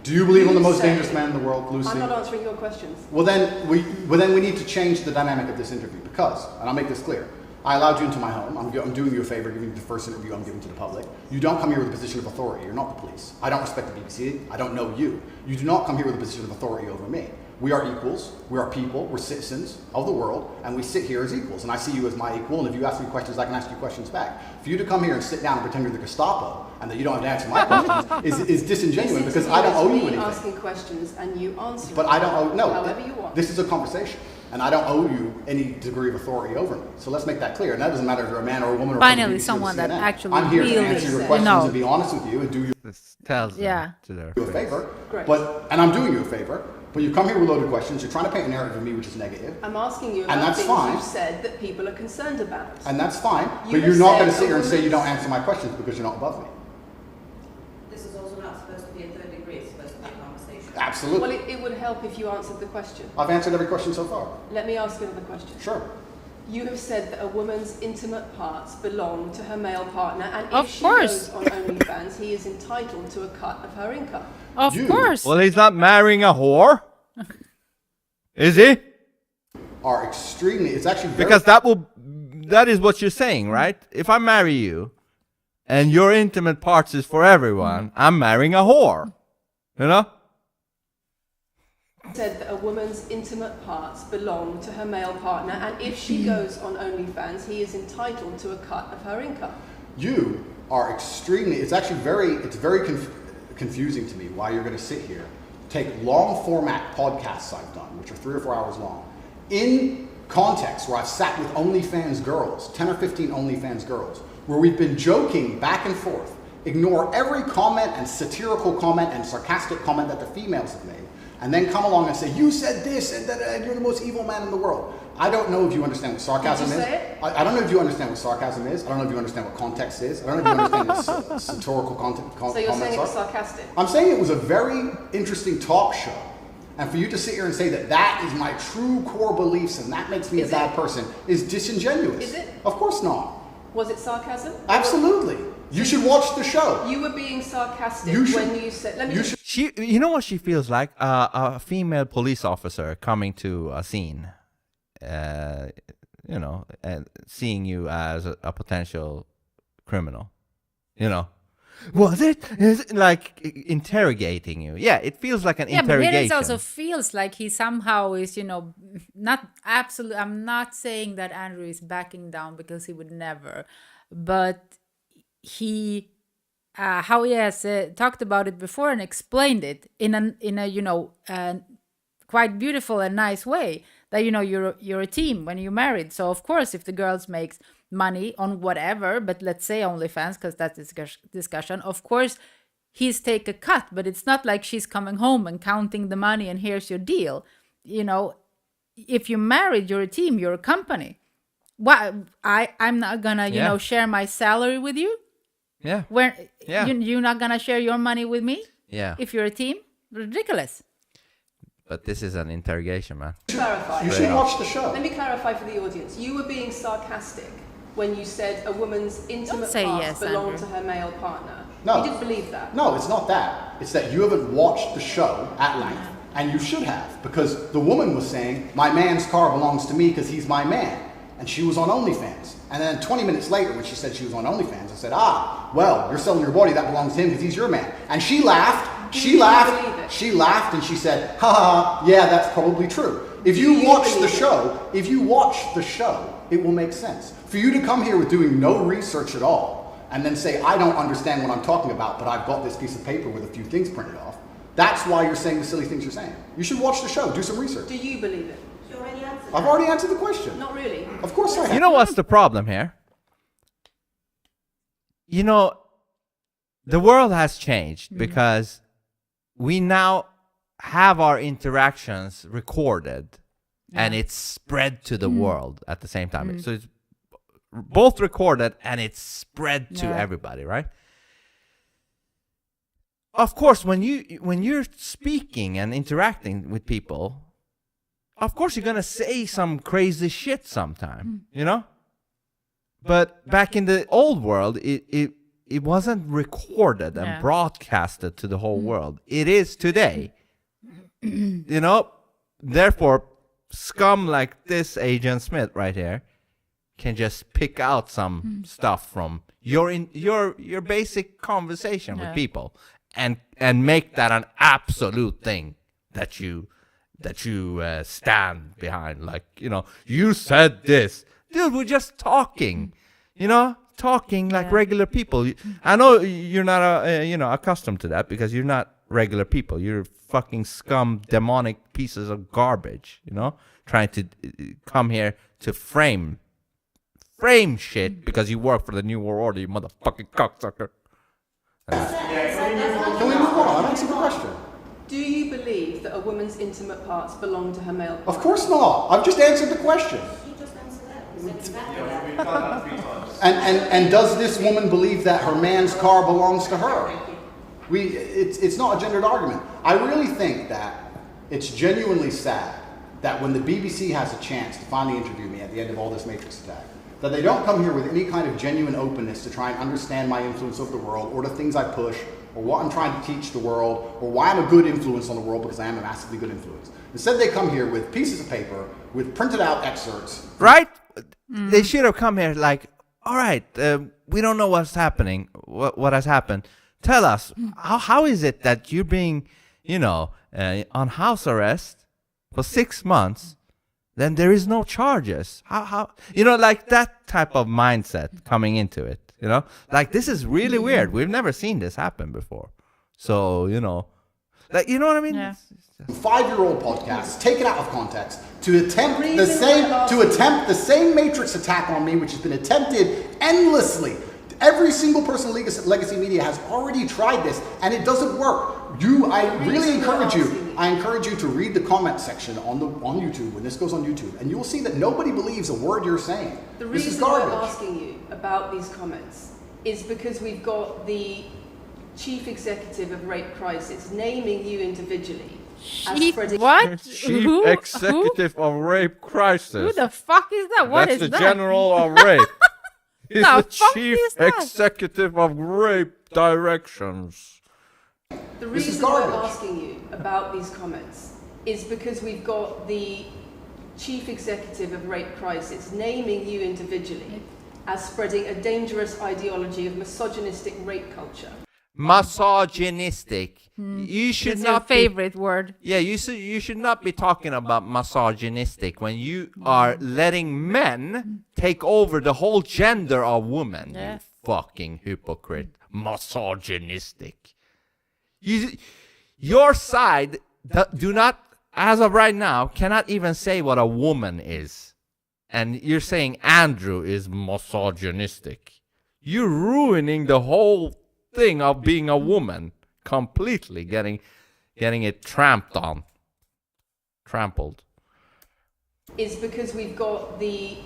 D: Do you believe I'm the most dangerous man in the world, Lucy?
C: I'm not answering your questions.
D: Well, then we need to change the dynamic of this interview because, and I'll make this clear, I allowed you into my home. I'm doing you a favor, giving you the first interview I'm giving to the public. You don't come here with a position of authority. You're not the police. I don't respect the BBC. I don't know you. You do not come here with a position of authority over me. We are equals. We are people. We're citizens of the world, and we sit here as equals. And I see you as my equal, and if you ask me questions, I can ask you questions back. For you to come here and sit down and pretend you're the Gestapo, and that you don't have to answer my questions, is disingenuous because I don't owe you anything.
C: Asking questions and you answer.
D: But I don't owe, no.
C: However you want.
D: This is a conversation. And I don't owe you any degree of authority over me. So let's make that clear. And that doesn't matter if you're a man or a woman or
B: Finally, someone that actually
D: I'm here
B: really
D: to answer your questions and be honest with you and do you
A: tells them to their
D: a favor.
C: Great.
D: And I'm doing you a favor. But you come here with loaded questions. You're trying to paint a narrative of me which is negative.
C: I'm asking you about things you've said that people are concerned about.
D: And that's fine. But you're not going to sit here and say you don't answer my questions because you're not above me.
E: This is also not supposed to be a third degree. It's supposed to be a conversation.
D: Absolutely.
C: Well, it would help if you answered the question.
D: I've answered every question so far.
C: Let me ask you another question.
D: Sure.
C: You have said that a woman's intimate parts belong to her male partner, and
B: Of
C: if she
B: course.
C: goes on OnlyFans, he is entitled to a cut of her income.
B: Of course.
A: Well, he's not marrying a whore. Is he?
D: Are extremely, it's actually very...
A: Because that is what you're saying, right? If I marry you and your intimate parts is for everyone, I'm marrying a whore. You know?
C: Said that a woman's intimate parts belong to her male partner, and if she goes on OnlyFans, he is entitled to a cut of her income.
D: You are extremely, it's actually very confusing to me why you're going to sit here, take long format podcasts I've done, which are 3 or 4 hours long, in context where I've sat with OnlyFans girls, 10 or 15 OnlyFans girls, where we've been joking back and forth, ignore every comment and satirical comment and sarcastic comment that the females have made, and then come along and say, you said this, and that you're the most evil man in the world. I don't know if you understand what sarcasm is. I don't know if you understand what sarcasm is. I don't know if you understand what context is. I don't know if you understand what satirical comments are.
C: So you're saying it was sarcastic?
D: I'm saying it was a very interesting talk show. And for you to sit here and say that that is my true core beliefs and that makes me a bad person is disingenuous.
C: Is it?
D: Of course not.
C: Was it sarcasm?
D: Absolutely. You should watch the show.
C: You were being sarcastic when you said...
A: You know what she feels like? A female police officer coming to a scene, and seeing you as a potential criminal. You know, was it? Is it like interrogating you? Yeah, it feels like an interrogation.
B: Yeah, but it also feels like he somehow is, not absolutely. I'm not saying that Andrew is backing down because he would never, but he, how he has talked about it before and explained it in a quite beautiful and nice way that you're a team when you're married. So of course, if the girls makes money on whatever, but let's say OnlyFans because that's discussion. Of course, he's take a cut, but it's not like she's coming home and counting the money and here's your deal. If you're married, you're a team, you're a company. Why I'm not gonna share my salary with you.
A: Yeah.
B: You're not gonna share your money with me?
A: Yeah.
B: If you're a team? Ridiculous.
A: But this is an interrogation, man.
C: Clarify.
D: You should watch the show.
C: Let me clarify for the audience. You were being sarcastic when you said a woman's intimate parts belong
B: Andrew.
C: to her male partner.
D: No.
C: You didn't believe that.
D: No, it's not that. It's that you haven't watched the show at length, and you should have, because the woman was saying, my man's car belongs to me because he's my man. and she was on OnlyFans. And then 20 minutes later, when she said she was on OnlyFans, I said, well, you're selling your body, that belongs to him because he's your man. And she laughed, and she said, yeah, that's probably true. If you watch the show, it will make sense. For you to come here with doing no research at all, and then say, I don't understand what I'm talking about, but I've got this piece of paper with a few things printed off, that's why you're saying the silly things you're saying. You should watch the show, do some research.
C: Do you believe it?
E: You already answered
D: I've already answered the question.
C: Not really.
D: Of course I have.
A: You know what's the problem here? You know, the world has changed because we now have our interactions recorded and it's spread to the world at the same time. So it's both recorded and it's spread to everybody, right? Of course, when you're speaking and interacting with people, of course you're gonna say some crazy shit sometime, you know. But back in the old world, it wasn't recorded and broadcasted to the whole world. It is today, you know. Therefore, scum like this Agent Smith right here can just pick out some stuff from your basic conversation with people and make that an absolute thing that you stand behind. Like, you know, you said this. Dude, we're just talking, you know, like regular people. I know you're not accustomed to that because you're not regular people. You're fucking scum, demonic pieces of garbage, you know, trying to come here to frame shit because you work for the New World Order, you motherfucking cocksucker.
D: Can we move on? I'm answering the question.
C: Do you believe that a woman's intimate parts belong to her male partner?
D: Of course not. I've just answered the question.
E: You just answered that. You said exactly that.
F: We've done that 3 times.
D: And does this woman believe that her man's car belongs to her? It's not a gendered argument. I really think that it's genuinely sad that when the BBC has a chance to finally interview me at the end of all this Matrix attack, that they don't come here with any kind of genuine openness to try and understand my influence over the world or the things I push or what I'm trying to teach the world or why I'm a good influence on the world, because I am a massively good influence. Instead, they come here with pieces of paper with printed out excerpts.
A: Right? They should have come here like, all right, we don't know what's happening, what has happened. Tell us, how is it that you're being, you know, on house arrest for 6 months, then there is no charges? How you know, like that type of mindset coming into it, you know? Like, this is really weird. We've never seen this happen before. So, you know, like, you know what I mean?
B: Yeah.
D: 5-year-old podcasts taken out of context to attempt the same Matrix attack on me, which has been attempted endlessly. Every single person in Legacy Media has already tried this, and it doesn't work. I really encourage you to read the comment section on YouTube when this goes on YouTube, and you will see that nobody believes a word you're saying.
C: The
D: This is
C: reason we're
D: garbage.
C: asking you about these comments is because we've got the chief executive of Rape Crisis naming you individually as spreading...
B: What?
A: Chief Executive of Rape Crisis.
B: Who the fuck is that? What
A: That's
B: is
A: the
B: that?
A: General of Rape. He's
B: The
A: the
B: fuck
A: Chief
B: is that?
A: Executive of Rape Directions.
C: The
D: This is
C: reason we're
D: garbage.
C: asking you about these comments is because we've got the chief executive of Rape Crisis naming you individually as spreading a dangerous ideology of misogynistic rape culture.
A: Misogynistic. You should
B: It's your
A: not
B: favorite word.
A: Yeah, you should not be talking about misogynistic when you are letting men take over the whole gender of women.
B: Yeah.
A: You fucking hypocrite. Misogynistic. Your side do not, as of right now, cannot even say what a woman is. And you're saying Andrew is misogynistic. You're ruining the whole thing of being a woman completely, getting it trampled.
C: Is because we've got the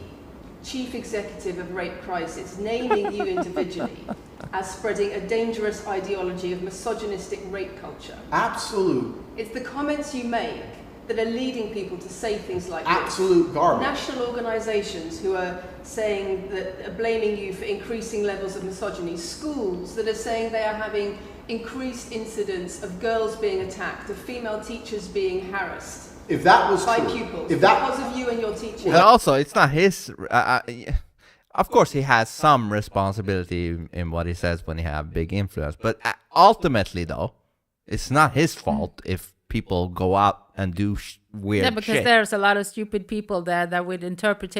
C: chief executive of Rape Crisis naming you individually as spreading a dangerous ideology of misogynistic rape culture.
D: Absolute
C: It's the comments you make that are leading people to say things like
D: absolute
C: this.
D: garbage.
C: National organisations who are saying that are blaming you for increasing levels of misogyny. Schools that are saying they are having increased incidents of girls being attacked, of female teachers being harassed.
D: If that was
C: by
D: true,
C: pupils
D: if that
C: because of you and your teaching.
A: And also, it's not his. Of course, he has some responsibility in what he says when he have big influence. But ultimately, though, it's not his fault if people go out and do weird shit.
B: Yeah, because there's a lot of stupid people that would interpret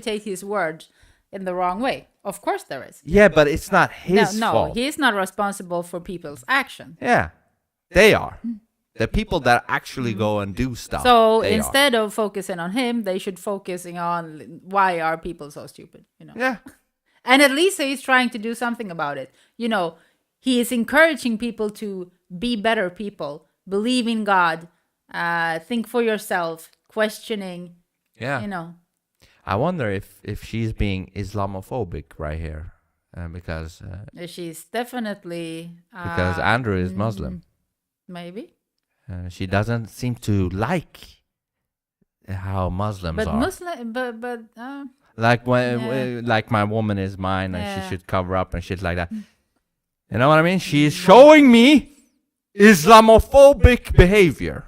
B: his words in the wrong way. Of course there is.
A: Yeah, but it's not his
B: No,
A: fault.
B: he's not responsible for people's action.
A: Yeah, they are. The people that actually go and do stuff.
B: So instead of focusing on him, they should focusing on why are people so stupid, you know?
A: Yeah.
B: And at least he's trying to do something about it. You know, he is encouraging people to be better people, believe in God, think for yourself, questioning.
A: Yeah.
B: You know.
A: I wonder if she's being Islamophobic right here, because
B: she's definitely
A: because Andrew is Muslim.
B: Maybe.
A: She doesn't seem to like how Muslims are.
B: But
A: like when like my woman is mine and she should cover up and shit like that. You know what I mean? She's showing me Islamophobic behavior.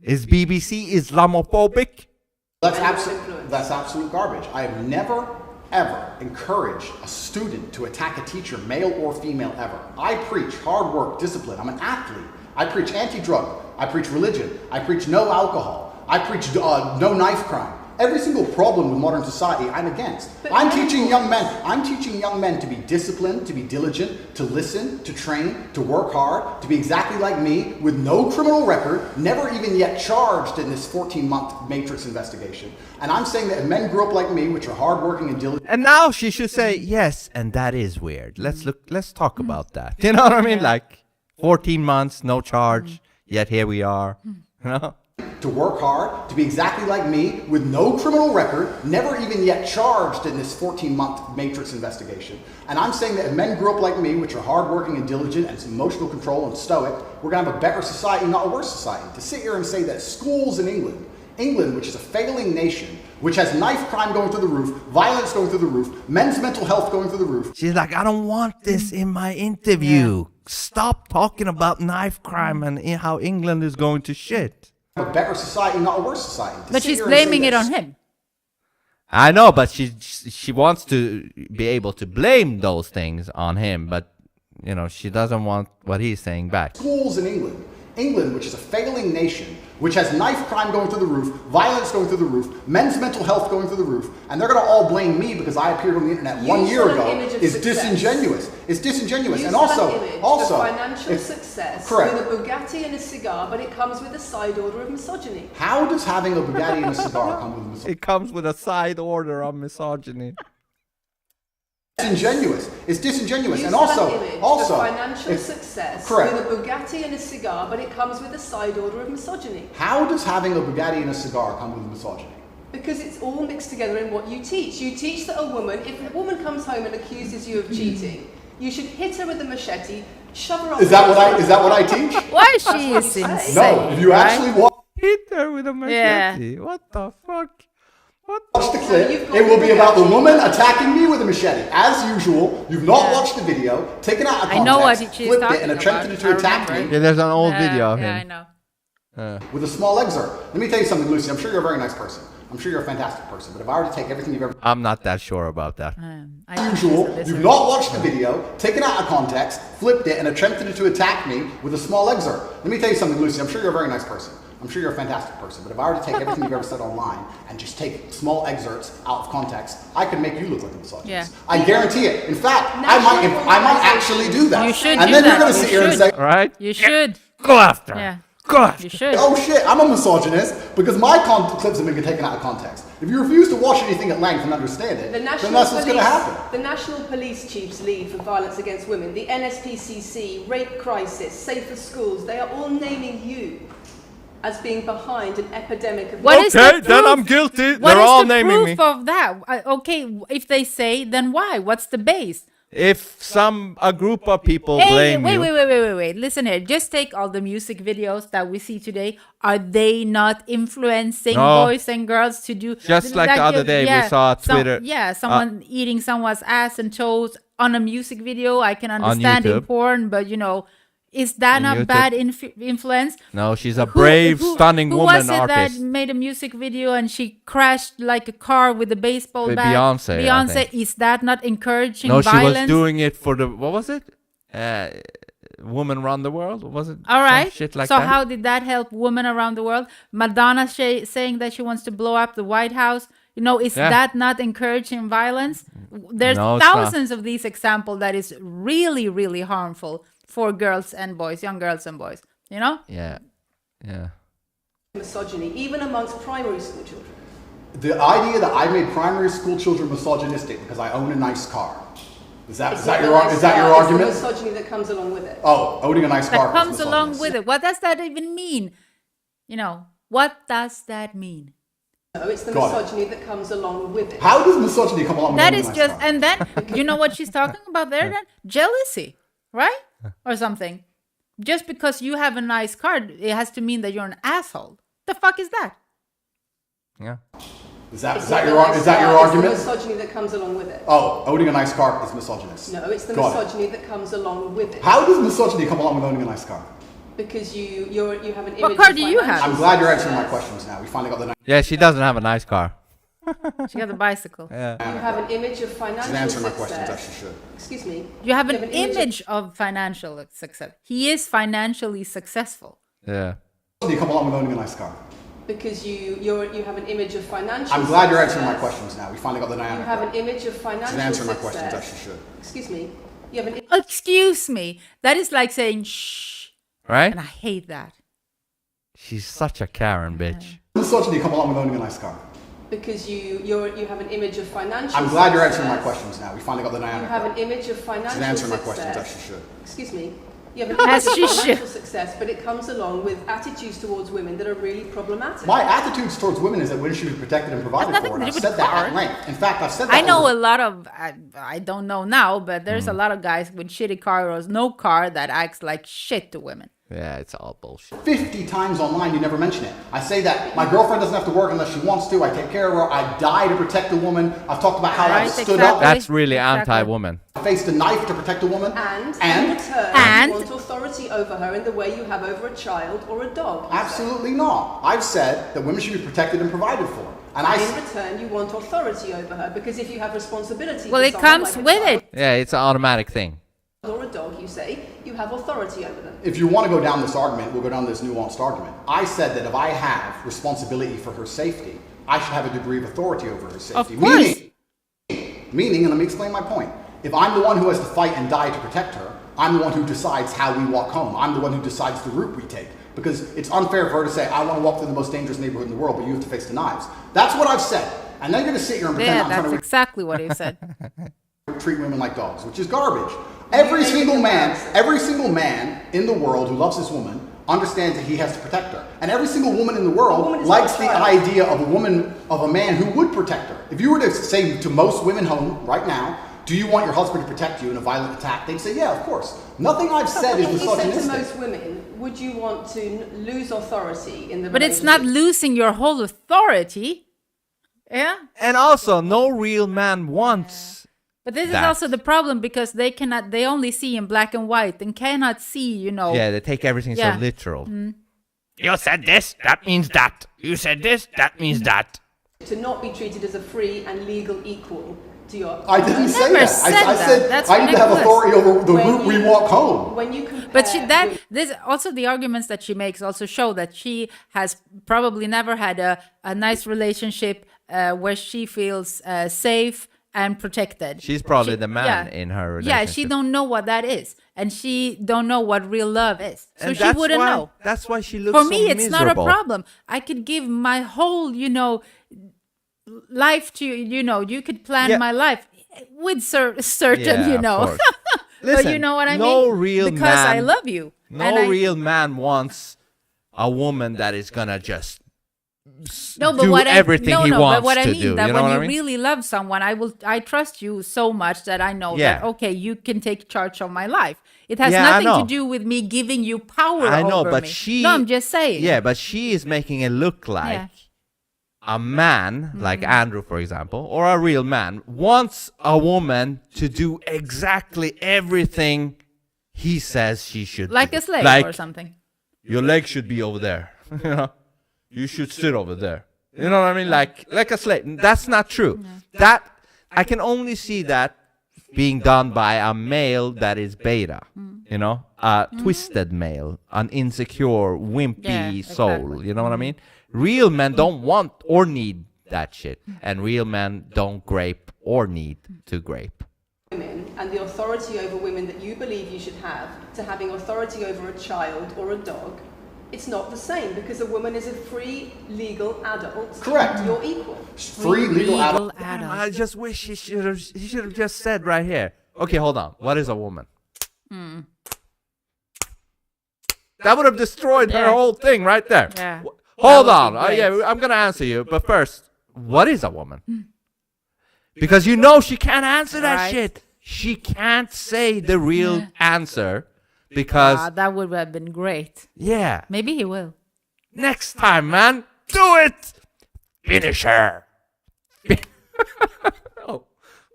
A: Is BBC Islamophobic?
D: That's absolute garbage. I have never, ever encouraged a student to attack a teacher, male or female, ever. I preach hard work, discipline. I'm an athlete. I preach anti-drug. I preach religion. I preach no alcohol. I preach no knife crime. Every single problem with modern society, I'm against. I'm teaching young men to be disciplined, to be diligent, to listen, to train, to work hard, to be exactly like me, with no criminal record, never even yet charged in this 14-month Matrix investigation. And I'm saying that if men grew up like me, which are hardworking and diligent.
A: And now she should say yes, and that is weird. Let's talk about that. You know what I mean? Like 14 months, no charge, yet here we are. You know?
D: To work hard, to be exactly like me, with no criminal record, never even yet charged in this 14-month Matrix investigation. And I'm saying that if men grew up like me, which are hardworking and diligent and emotional control and stoic, we're going to have a better society, not a worse society. To sit here and say that schools in England, which is a failing nation, which has knife crime going through the roof, violence going through the roof, men's mental health going through the roof.
A: She's like, I don't want this in my interview. Yeah. Stop talking about knife crime and how England is going to shit.
D: A better society, not a worse society.
B: But she's blaming it on him.
A: I know, but she wants to be able to blame those things on him, but you know, she doesn't want what he's saying back.
D: Schools in England, which is a failing nation, which has knife crime going through the roof, violence going through the roof, men's mental health going through the roof, and they're going to all blame me because I appeared on the internet 1 year ago, is disingenuous. It's disingenuous. And also,
C: financial success
D: correct.
C: With a Bugatti and a cigar, but it comes with a side order of misogyny.
D: How does having a Bugatti and a cigar come with misogyny?
A: It comes with a side order of misogyny.
D: It's disingenuous. And
C: also financial success
D: correct.
C: With a Bugatti and a cigar, but it comes with a side order of misogyny.
D: How does having a Bugatti and a cigar come with misogyny?
C: Because it's all mixed together in what you teach. You teach that if a woman comes home and accuses you of cheating, you should hit her with a machete, shove her off.
D: Is that what I teach?
B: Why she is insane?
D: No, if you actually
A: hit her with a machete. Yeah. What the fuck?
D: Watch the clip. It will be about the woman attacking me with a machete. As usual, you've not watched the video, taken out of context,
B: I know what she's
D: flipped
B: talking
D: it, and attempted to attack me.
A: Yeah, there's an old video of him.
B: Yeah, I know.
D: With a small excerpt. Let me tell you something, Lucy. I'm sure you're a very nice person. I'm sure you're a fantastic person. But if I were to take everything you've ever...
A: I'm not that sure about that.
D: As usual, you've not watched the video, taken out of context, flipped it, and attempted to attack me with a small excerpt. Let me tell you something, Lucy. I'm sure you're a very nice person. I'm sure you're a fantastic person, but if I were to take everything you've ever said online and just take small excerpts out of context, I could make you look like a misogynist. Yeah. I guarantee it. In fact, I might actually do that.
B: You should
D: and
B: do
D: then
B: that.
D: You're going to sit here and say,
A: right?
B: You should.
A: Go after.
B: Yeah.
A: Go after.
B: You should.
D: Oh shit, I'm a misogynist because my clips have been taken out of context. If you refuse to watch anything at length and understand it, then that's what's going to happen.
C: The National Police Chiefs League for Violence Against Women, the NSPCC, Rape Crisis, Safer Schools, they are all naming you as being behind an epidemic of...
A: Then I'm guilty. They're all naming me.
B: What is the proof of that? Okay, if they say, then why? What's the base?
A: If a group of people blame you...
B: Wait. Listen here. Just take all the music videos that we see today. Are they not influencing boys and girls to do...
A: Just like the other day we saw Twitter...
B: someone eating someone's ass and toes on a music video. I can understand in porn, but Is that
A: In
B: not
A: YouTube.
B: bad influence?
A: No, she's a brave, stunning
B: who
A: woman
B: was it
A: artist.
B: that made a music video and she crashed like a car with a baseball
A: With
B: bat?
A: Beyonce, I
B: Beyonce,
A: think.
B: is that not encouraging
A: No,
B: violence?
A: she was doing it for the, what was it? Woman Around the World? Was it?
B: All right.
A: Some shit like
B: so
A: that?
B: how did that help women around the world? Madonna saying that she wants to blow up the White House. Is that not encouraging violence? There's
A: No, it's not.
B: thousands of these examples that is really, really harmful for girls and boys, young girls and boys.
A: Yeah.
C: Misogyny, even amongst primary school children.
D: The idea that I made primary school children misogynistic because I own a nice car. Is that your argument?
C: It's the misogyny that comes along with it.
D: Oh, owning a nice car.
B: That comes along with it. What does that even mean? What does that mean?
C: No, it's the misogyny that comes along with it.
D: How does misogyny come along with
B: That
D: owning
B: is
D: a nice
B: just,
D: car?
B: and then, you know what she's talking about there then? Jealousy, right? Or something. Just because you have a nice car, it has to mean that you're an asshole. The fuck is that?
A: Yeah.
D: Is that your argument?
C: It's the misogyny that comes along with it.
D: Oh, owning a nice car is misogynist.
C: No, it's the misogyny that comes along with it.
D: How does misogyny come along with owning a nice car?
C: Because you have an image.
B: What car
C: of
B: do you have?
D: I'm glad you're answering my questions now. We finally got the.
A: Yeah, she doesn't have a nice car.
B: She got a bicycle.
A: Yeah.
C: You have an image of financial
D: She's answering my
C: success.
D: questions as she should.
C: Excuse me.
B: You have an image of financial success. He is financially successful.
A: Yeah.
D: Misogyny come along with owning a nice car?
C: Because you have an image of financial.
D: I'm glad you're answering my questions now. We finally got the dynamic.
C: You have an image of financial.
D: She's answering my
C: success.
D: questions as she should.
C: Excuse me. You have an.
B: Excuse me. That is like saying shh.
A: Right?
B: And I hate that.
A: She's such a Karen, bitch.
D: Misogyny come along with owning a nice car?
C: Because you have an image of financial.
D: I'm glad you're answering my
C: success.
D: questions now. We finally got the dynamic.
C: You have an image of financial.
D: She's answering my
C: success.
D: questions as she should.
C: Excuse me. You have an
B: As
C: image
B: she
C: of
B: should.
C: financial success, but it comes along with attitudes towards women that are really problematic.
D: My attitudes towards women is that women should be protected and provided
B: Has nothing
D: for,
B: to
D: and
B: do
D: I've
B: with
D: said that
B: cars.
D: at length. In fact, I've said that.
B: I know a lot of, I don't know now, but there's a lot of guys with shitty cars, no car, that acts like shit to women.
A: Yeah, it's all bullshit.
D: 50 times online, you never mention it. I say that my girlfriend doesn't have to work unless she wants to. I take care of her. I die to protect a woman. I've talked about how
B: Right,
D: I've stood
B: exactly.
D: up,
A: That's really
B: Exactly.
A: anti-woman.
D: faced a knife to protect a woman.
C: And in return,
B: And-
C: you want authority over her in the way you have over a child or a dog. you say.
D: Absolutely not. I've said that women should be protected and provided for. And
C: And in return, you want authority over her because if you have responsibility,
B: Well,
C: for
B: it
C: someone
B: comes
C: like a
B: with
C: child
B: it.
A: Yeah, it's an automatic thing.
C: or a dog, you say you have authority over them.
D: if you want to go down this argument, we'll go down this nuanced argument. I said that if I have responsibility for her safety, I should have a degree of authority over her safety.
B: course.
D: Meaning, and let me explain my point. If I'm the one who has to fight and die to protect her, I'm the one who decides how we walk home. I'm the one who decides the route we take. Because it's unfair for her to say, I want to walk through the most dangerous neighborhood in the world, but you have to face the knives. That's what I've said. And then you're going to sit here and pretend
B: Yeah,
D: I'm
B: that's
D: trying to
B: exactly what he said.
D: treat women like dogs, which is garbage. Every single man in the world who loves this woman understands that he has to protect her. And every single woman in the
C: woman
D: world
C: is
D: likes
C: not a
D: the
C: child.
D: idea of a man who would protect her. If you were to say to most women home right now, do you want your husband to protect you in a violent attack? They'd say, yeah, of course. Nothing I've said is
C: If you said to
D: misogynistic.
C: most women, would you want to lose authority in the
B: But it's not
C: relationship?
B: losing your whole authority. Yeah.
A: And also, no real man wants.
B: But this is
A: That.
B: also the problem because they only see in black and white and cannot see,
A: Yeah, they take everything
B: Yeah.
A: so literal. You said this, that means that. You said this, that means that.
C: to not be treated as a free and legal equal to your.
D: I didn't say
B: never
D: that.
B: said
D: I
B: that.
D: said
B: That's
D: I need to have
B: ridiculous.
D: authority over the
C: When
D: route we
C: you-
D: walk home.
C: When you compare.
B: But this also the arguments that she makes also show that she has probably never had a nice relationship where she feels safe and protected.
A: She's probably the man in her relationship.
B: Yeah, she don't know what that is, and she don't know what real love is, so
A: And
B: she
A: that's
B: wouldn't
A: why,
B: know.
A: That's why she looks
B: For
A: so
B: me, it's
A: miserable.
B: not a problem. I could give my whole, life to you could plan
A: Yeah.
B: my life with certain,
A: Yeah, of course.
B: but
A: Listen,
B: you know what I
A: no
B: mean?
A: real
B: because I
A: man-
B: love you.
A: No
B: and
A: real man wants a woman that is gonna just
B: No, but
A: do
B: what
A: everything
B: I, no,
A: he
B: no,
A: wants
B: but what I
A: to
B: mean
A: do.
B: that
A: You know
B: when
A: what
B: you
A: I mean?
B: really love someone, I trust you so much that I know
A: Yeah.
B: that okay, you can take charge of my life. It has
A: Yeah, I
B: nothing to
A: know.
B: do with me giving you power
A: I know,
B: over
A: but
B: me.
A: she.
B: No, I'm just saying.
A: Yeah, but she is making it look like
B: Yeah.
A: a man, like Andrew, for example, or a real man, wants a woman to do exactly everything he says she should
B: Like
A: be.
B: a slave
A: Like,
B: or something.
A: your leg should be over there. You know, you should sit over there. You know what I mean? Like a slave. That's not true. That I can only see that being done by a male that is beta. You know, a twisted male, an insecure, wimpy soul.
B: Exactly.
A: You know what I mean? Real men don't want or need that shit, and real men don't grape or need to grape.
C: Women and the authority over women that you believe you should have to having authority over a child or a dog, it's not the same because a woman is a free legal adult.
D: Correct.
C: You're equal.
D: Free legal adult.
A: I just wish he should have just said right here. Okay, hold on. What is a woman? That would have destroyed her whole thing right there.
B: Yeah.
A: Hold
B: That
A: on.
B: would be
A: Yeah,
B: great.
A: I'm gonna answer you, but first, what is a woman? Because you know she can't answer that
B: Right.
A: shit. She can't say the real answer because
B: That would have been great.
A: yeah.
B: Maybe he will.
A: Next time, man, do it. Finish her. Oh,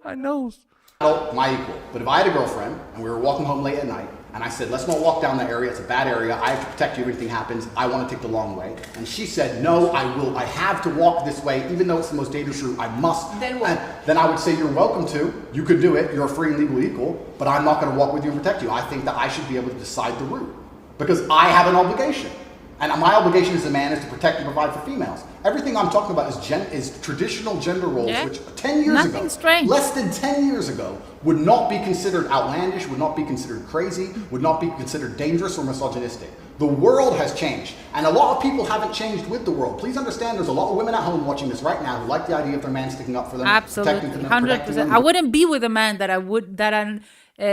A: my nose.
D: Adult, my equal. But if I had a girlfriend and we were walking home late at night and I said, let's not walk down that area, it's a bad area, I have to protect you if anything happens, I want to take the long way. And she said, no, I have to walk this way, even though it's the most dangerous route, I must.
C: Then what?
D: And then I would say, you're welcome to, you could do it, you're a free and legal equal, but I'm not going to walk with you and protect you. I think that I should be able to decide the route because I have an obligation. And my obligation as a man is to protect and provide for females. Everything I'm talking about is traditional gender roles,
B: Yeah.
D: which 10 years ago,
B: Nothing strange.
D: less than 10 years ago, would not be considered outlandish, would not be considered crazy, would not be considered dangerous or misogynistic. The world has changed, and a lot of people haven't changed with the world. Please understand there's a lot of women at home watching this right now who like the idea of their man sticking up for them,
B: Absolutely.
D: protecting them,
B: 100%. I wouldn't be with a man that I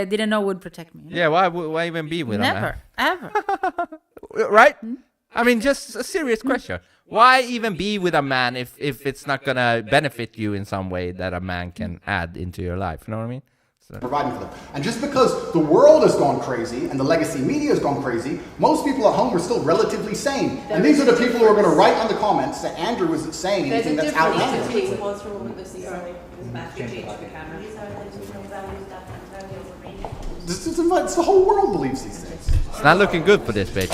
B: didn't know would protect me.
A: Yeah, why even be with
B: Never. Ever.
A: a man? Right? I mean, just a serious question. Why even be with a man if it's not gonna benefit you in some way that a man can add into your life? You know what I mean? So.
D: Providing for them. And just because the world has gone crazy and the legacy media has gone crazy, most people at home are still relatively sane. And these are the people who are going to write on the comments that Andrew isn't saying
C: There's
D: anything
C: a
D: that's
C: difference
D: outlandish.
C: between
E: What's wrong with this? Sorry, Matthew changed the camera. These are the traditional values that Antonio was reading.
D: It's the whole world believes these things.
A: It's not looking good for this bitch.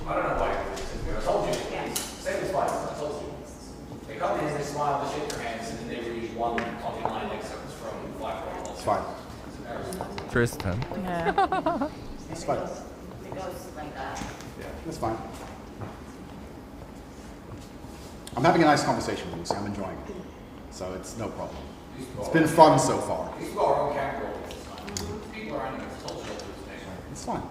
F: I don't know why you're listening. I told you. Same as twice. I told you. They come in, they smile, they shake their hands, and then they read one fucking line excerpts from Black Roll.
D: It's fine.
A: Tristan.
B: Yeah.
D: It's fine.
E: It goes like that.
D: Yeah, that's fine. I'm having a nice conversation with Lucy. I'm enjoying it. So it's no problem. It's been fun so far.
F: These people are our own capital at this time. People are enemies. Told you this thing.
D: It's fine.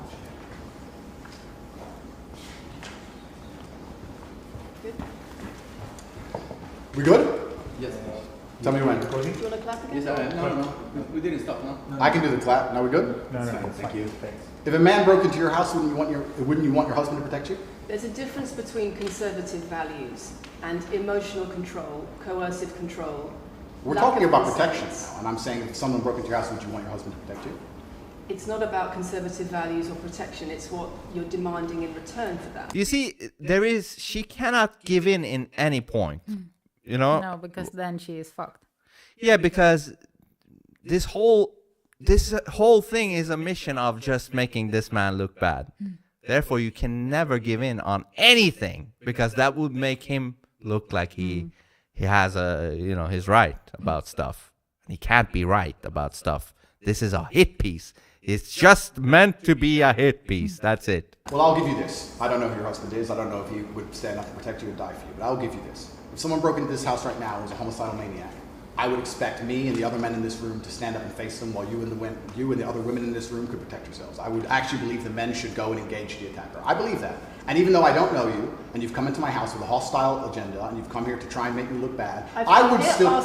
D: We good?
G: Yes.
D: Tell me when.
C: Do you want to clap again?
G: Yes, no. We didn't stop, no?
D: I can do the clap. Now we good?
G: No,
D: Thank you. If a man broke into your house, wouldn't you want your husband to protect you?
C: There's a difference between conservative values and emotional control, coercive control.
D: We're
C: lack
D: talking
C: of
D: about
C: consent.
D: protection now, and I'm saying if someone broke into your house, would you want your husband to protect you?
C: It's not about conservative values or protection, it's what you're demanding in return for that.
A: You see, she cannot give in any point. You know?
B: No, because then she is fucked.
A: Yeah, because this whole thing is a mission of just making this man look bad. Therefore, you can never give in on anything because that would make him look like he has his right about stuff. And he can't be right about stuff. This is a hit piece. It's just meant to be a hit piece. That's it.
D: Well, I'll give you this. I don't know who your husband is. I don't know if he would stand up and protect you or die for you, but I'll give you this. If someone broke into this house right now and was a homicidal maniac, I would expect me and the other men in this room to stand up and face them while you and the other women in this room could protect yourselves. I would actually believe the men should go and engage the attacker. I believe that. And even though I don't know you, and you've come into my house with a hostile agenda, and you've come here to try and make me look bad, I would still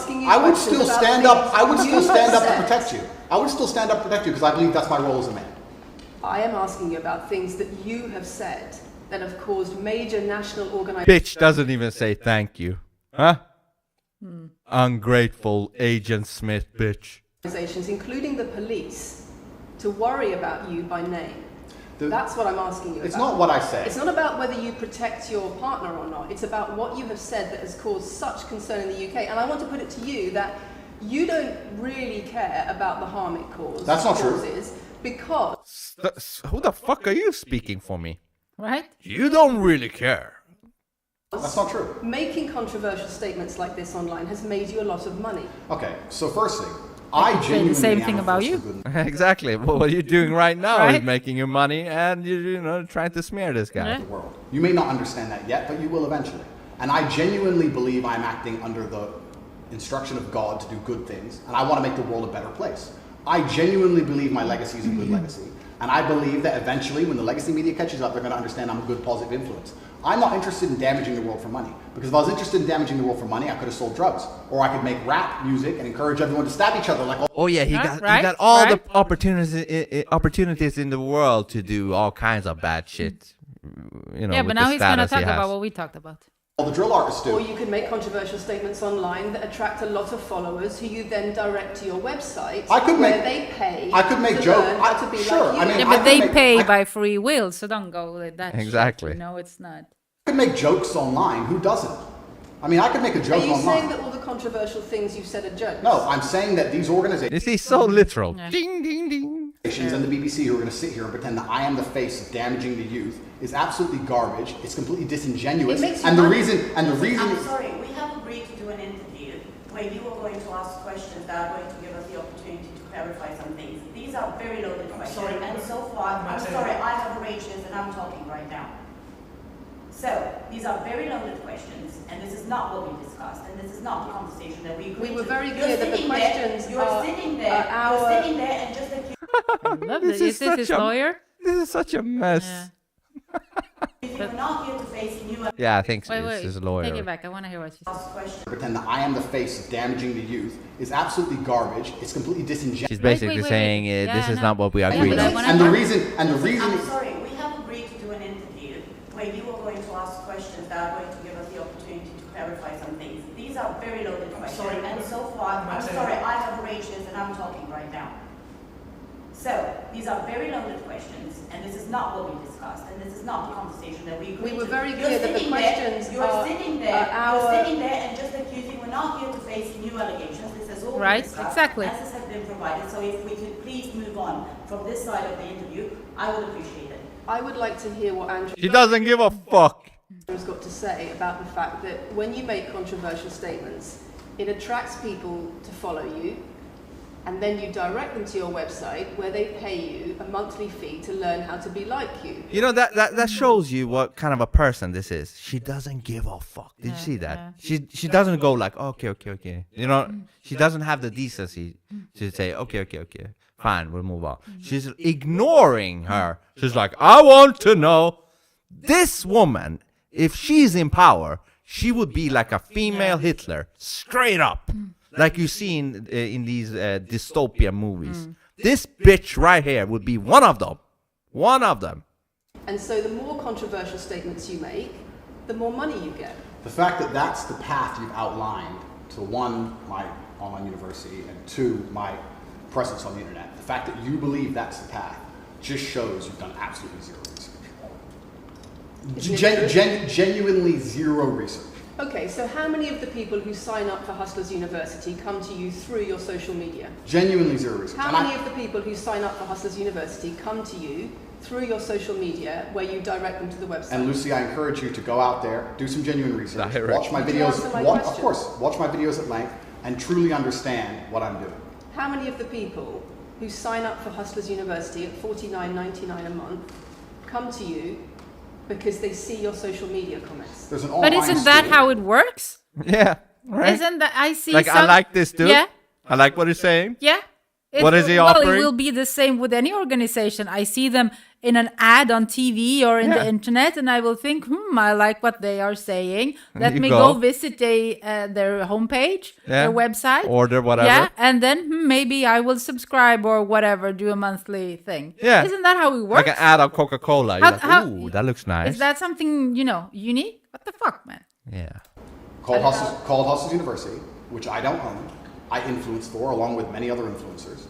D: stand up to protect you. I would still stand up to protect you because I believe that's my role as a man.
C: I am asking you about things that you have said that have caused major national organizations.
A: Bitch doesn't even say thank you. Huh? Ungrateful Agent Smith bitch.
C: Including the police, to worry about you by name. That's what I'm asking you
D: It's
C: about.
D: not what I say.
C: It's not about whether you protect your partner or not. It's about what you have said that has caused such concern in the UK. And I want to put it to you that you don't really care about the harm it causes.
D: That's not true.
C: Because
A: Who the fuck are you speaking for me?
B: Right?
A: You don't really care.
D: That's not true.
C: Making controversial statements like this online has made you a lot of money.
D: Okay, so first thing,
B: I
D: I
B: could say the
D: genuinely
B: same
D: am
B: thing
D: a
B: about
D: force
B: you.
D: for good in
A: Exactly. Well, what you're doing right now
B: Right?
A: is making your money and you're trying to smear this guy.
B: Yeah.
D: the world. You may not understand that yet, but you will eventually. And I genuinely believe I'm acting under the instruction of God to do good things, and I want to make the world a better place. I genuinely believe my legacy is a good legacy, and I believe that eventually, when the legacy media catches up, they're going to understand I'm a good, positive influence. I'm not interested in damaging the world for money, because if I was interested in damaging the world for money, I could have sold drugs, or I could make rap music and encourage everyone to stab each other like.
A: Oh yeah, he
B: Right,
A: got all
B: right.
A: the opportunities in the world to do all kinds of bad shit. You know,
B: Yeah,
A: with
B: but
A: the
B: now he's going to
A: status he
B: talk about
A: has.
B: what we talked about.
D: All the drill artists do.
C: Or you can make controversial statements online that attract a lot of followers who you then direct to your website
D: I could
C: where
D: make-
C: they pay
D: I could make
C: to
D: joke-
C: learn how to be
D: sure,
C: like you.
D: I mean,
B: Yeah,
D: I
B: but they
D: could make-
B: pay
D: I-
B: by free will, so don't go with that.
A: Exactly.
B: Shit. No, it's not.
D: I could make jokes online. Who doesn't? I mean, I could make a
C: Are
D: joke
C: you
D: online.
C: saying that all the controversial things you've said are jokes?
D: No, I'm saying that these organizations
A: This is so literal.
B: Yeah.
A: Ding ding ding.
D: and the BBC who are going to sit here and pretend that I am the face of damaging the youth is absolutely garbage. It's completely disingenuous.
C: It makes you
D: And the
C: money.
D: reason
E: I'm sorry, we have agreed to do an interview where you are going to ask questions that are going to give us the opportunity to clarify some things. These are very loaded questions.
F: sorry.
E: And so far, I'm sorry, I have arranged this and I'm talking right now. So, these are very loaded questions, and this is not what we discussed, and this is not the conversation that we agreed
C: We were
E: to.
C: very
E: You're
C: clear that the
E: sitting there-
C: questions
E: You're
C: are-
E: sitting there,
C: are our-
E: you're sitting there and just accusing
B: I love
A: This
B: this.
A: is
B: Is this his
A: such a-
B: lawyer?
A: This is such a mess.
B: Yeah.
E: we're not here to face new
A: Yeah, I think so.
B: Wait,
A: It's
B: wait.
A: his lawyer.
B: Take it back. I want to hear what she said.
E: questions.
D: pretend that I am the face of damaging the youth is absolutely garbage. It's completely disingenuous.
A: She's basically
B: wait.
A: saying
B: Yeah,
A: this is
B: no.
A: not what we
B: Yeah,
A: agreed
B: but I
A: on.
B: wanna-
D: And the reason
E: I'm sorry, we have agreed to do an interview where you are going to ask questions that are going to give us the opportunity to clarify some things. These are very loaded questions,
F: sorry.
E: and so far, I'm sorry, I have arranged this and I'm talking right now. So, these are very loaded questions, and this is not what we discussed, and this is not the conversation that we agreed
C: We were
E: to.
C: very
E: You're
C: clear that the
E: sitting there-
C: questions
E: You're
C: are-
E: sitting there,
C: are our-
E: you're sitting there and just accusing, we're not here to face new allegations, this has all been
B: Right,
E: discussed.
B: exactly.
E: Answers have been provided, so if we could please move on from this side of the interview, I would appreciate it.
C: I would like to hear what Andrew
A: She doesn't give a fuck.
C: has got to say about the fact that when you make controversial statements, it attracts people to follow you, and then you direct them to your website where they pay you a monthly fee to learn how to be like you.
A: You know that shows you what kind of a person this is. She doesn't give a fuck. Did you see that? She doesn't go like okay. You know, she doesn't have the decency to say okay. Fine, we'll move on. She's ignoring her. She's like, I want to know. This woman, if she's in power, she would be like a female Hitler, straight up, like you see in these dystopian movies. This bitch right here would be one of them. One of them.
C: And so the more controversial statements you make, the more money you get.
D: The fact that that's the path you've outlined to one, my online university, and two, my presence on the internet, the fact that you believe that's the path just shows you've done absolutely zero research. Genuinely zero research.
C: Okay, so how many of the people who sign up for Hustlers University come to you through your social media?
D: Genuinely zero research.
C: How
D: And
C: many of the people who sign up for Hustlers University come to you through your social media where you direct them to the website?
D: And Lucy, I encourage you to go out there, do some genuine research,
A: Direct.
D: watch my
C: Could you
D: videos,
C: answer my
D: of
C: question?
D: course, watch my videos at length, and truly understand what I'm doing.
C: How many of the people who sign up for Hustlers University at $49.99 a month come to you because they see your social media comments?
D: There's an
B: But
D: online
B: isn't that
D: school.
B: how it works?
A: Yeah, right.
B: Isn't that I see
A: Like
B: some,
A: I like this dude.
B: Yeah,
A: I like what he's saying.
B: yeah.
A: What is he
B: Well,
A: offering?
B: it will be the same with any organization. I see them in an ad on TV or in the
A: Yeah.
B: internet, and I will think, I like what they are saying. Let
A: you
B: me
A: go.
B: go visit their homepage,
A: Yeah.
B: their website.
A: Order whatever.
B: Yeah, and then maybe I will subscribe or whatever, do a monthly thing.
A: Yeah.
B: Isn't that how it works?
A: Like an ad of Coca-Cola. You're like,
B: How-
A: ooh, that looks nice.
B: Is that something, unique? What the fuck, man?
A: Yeah.
D: called Hustlers University, which I don't own. I influence for, along with many other influencers,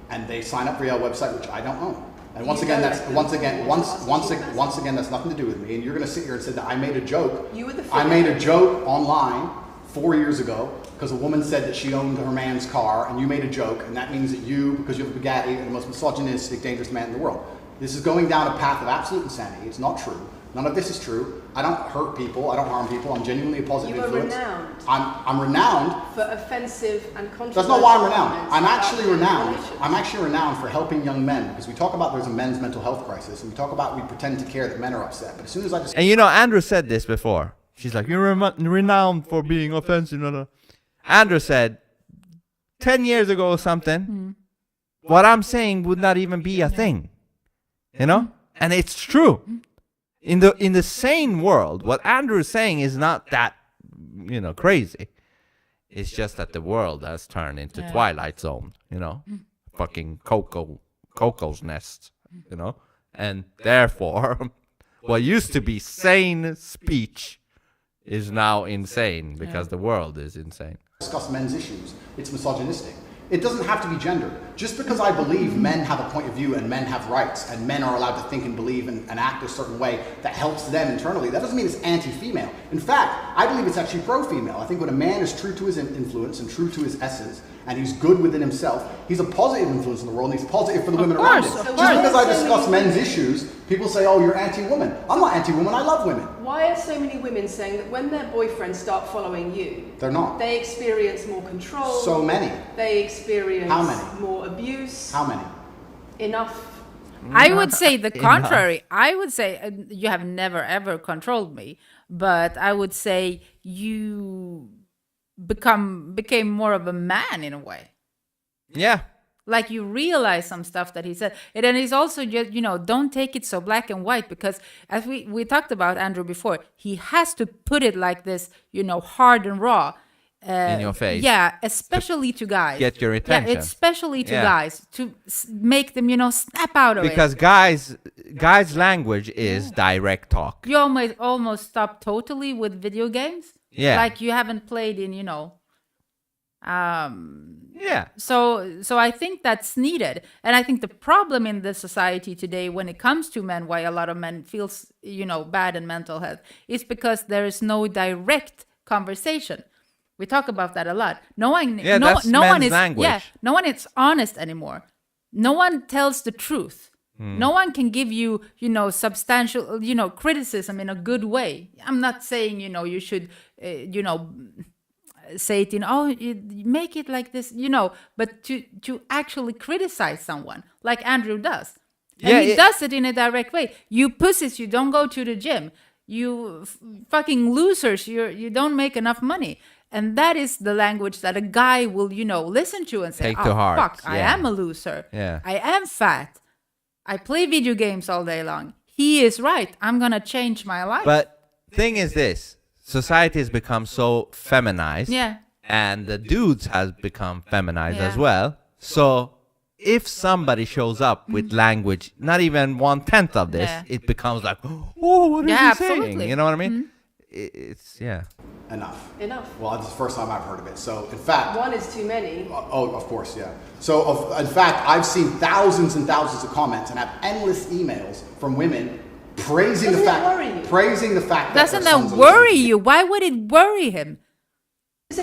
D: and they sign up for your website, which I don't own. And once
C: You
D: again,
C: direct
D: that's
C: them
D: once
C: to
D: again,
C: Hustlers University?
D: once again, that's nothing to do with me. And you're going to sit here and say that I made a joke.
C: You were the
D: I
C: figure.
D: made a joke online 4 years ago because a woman said that she owned her man's car, and you made a joke, and that means that you, because you have a Bugatti, are the most misogynistic, dangerous man in the world. This is going down a path of absolute insanity. It's not true. None of this is true. I don't hurt people. I don't harm people. I'm genuinely a positive influence.
C: You are renowned.
D: I'm renowned
C: for offensive and controversial.
D: That's not why I'm renowned. I'm
C: comments
D: actually
C: about
D: renowned.
C: relations.
D: I'm actually renowned for helping young men, because we talk about there's a men's mental health crisis, and we talk about we pretend to care that men are upset. But as soon as I just
A: And you know, Andrew said this before. She's like, you're renowned for being offensive. No, no. Andrew said, 10 years ago or something, what I'm saying would not even be a thing. You know? And it's true. In the sane world, what Andrew is saying is not that, crazy. It's just that the world has turned into Twilight Zone, fucking Coco's Nest, and therefore, what used to be sane speech is now insane because the world is insane.
D: Discuss men's issues. It's misogynistic. It doesn't have to be gendered. Just because I believe men have a point of view and men have rights and men are allowed to think and believe and act a certain way that helps them internally, that doesn't mean it's anti-female. In fact, I believe it's actually pro-female. I think when a man is true to his influence and true to his essence and he's good within himself, he's a positive influence in the world and he's positive for the women around him. Just because I discuss men's issues, people say, oh, you're anti-woman. I'm not anti-woman, I love women.
C: Why are so many women saying that when their boyfriends start following you,
D: they're not.
C: They experience more control?
D: So many.
C: They experience
D: How many?
C: more abuse?
D: How many?
C: Enough.
B: I would say the contrary. I would say you have never ever controlled me, but I would say you became more of a man in a way.
A: Yeah.
B: Like you realize some stuff that he said. And then he's also just, don't take it so black and white, because as we talked about Andrew before, he has to put it like this, hard and raw.
A: In your face.
B: Yeah, especially to guys.
A: Get your attention.
B: Yeah, especially to guys, to make them, snap out of it.
A: Because guys' language is direct talk.
B: You almost stop totally with video games.
A: Yeah.
B: Like you haven't played in,
A: Yeah.
B: So I think that's needed. And I think the problem in the society today when it comes to men, why a lot of men feels, bad in mental health, is because there is no direct conversation. We talk about that a lot. No one is honest anymore. No one tells the truth. No one can give you, substantial, criticism in a good way. I'm not saying, you should, say it you make it like this, but to actually criticize someone like Andrew does. And he does it in a direct way. You pussies, you don't go to the gym. You fucking losers, you don't make enough money. And that is the language that a guy will, listen to and say,
A: take to heart.
B: Fuck, I am a loser.
A: Yeah.
B: I am fat. I play video games all day long. He is right. I'm going to change my life.
A: But thing is this, society has become so feminized.
B: Yeah.
A: And the dudes has become feminized as well. So if somebody shows up with language, not even 1/10 of this, it becomes like, oh, what is he saying? You know what I mean? Mm-hmm. It's
D: Enough.
C: Well,
D: this is the first time I've heard of it. So, in fact...
C: One is too many.
D: Of course, yeah. So, in fact, I've seen thousands and thousands of comments and have endless emails from women praising the fact that
B: doesn't that worry you? Why would it worry him?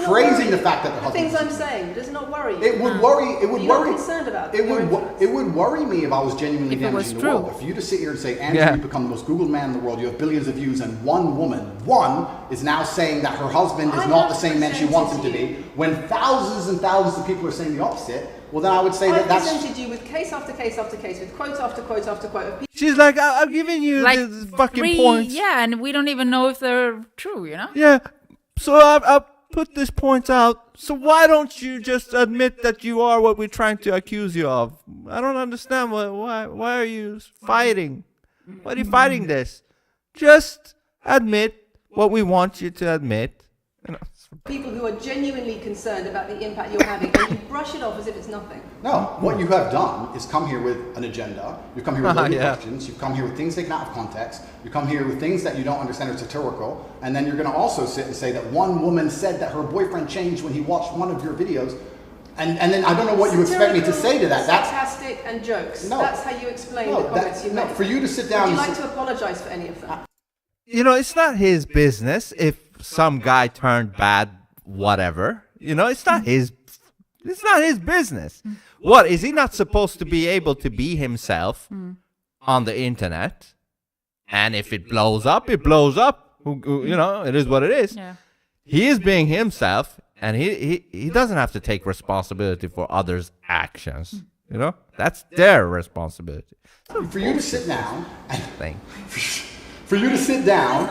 D: Praising the fact that
C: the things I'm saying does not worry you.
D: It would worry.
C: You're not concerned about
D: it. It would worry me if I was genuinely damaging the world. But for you to sit here and say, Andrew, you become the most Googled man in the world, you have billions of views, and one woman is now saying that her husband is not the same man she wants him to be, when thousands and thousands of people are saying the opposite, well then I would say that's...
C: I presented you with case after case after case, with quote after quote after quote of people.
A: She's like, I'm giving you the fucking points.
B: Yeah, and we don't even know if they're true,
A: Yeah, so I'll put these points out. So why don't you just admit that you are what we're trying to accuse you of? I don't understand. Why are you fighting? Why are you fighting this? Just admit what we want you to admit.
C: People who are genuinely concerned about the impact you're having, and you brush it off as if it's nothing.
D: No, what you have done is come here with an agenda. You've come here with loaded questions. You've come here with things taken out of context. You come here with things that you don't understand are satirical. And then you're going to also sit and say that one woman said that her boyfriend changed when he watched one of your videos. And then I don't know what you expect me to say to that.
C: That's sarcastic and jokes. No, that's how you explain the comments you make.
D: For you to sit down...
C: Would you like to apologize for any of them?
A: It's not his business if some guy turned bad, whatever. It's not his business. What, is he not supposed to be able to be himself on the internet. And if it blows up, it blows up. You know, it is what it is.
B: Yeah.
A: He is being himself, and he doesn't have to take responsibility for others' actions. You know, that's their responsibility.
D: For you to sit down,
A: Thing.
D: for you to sit down,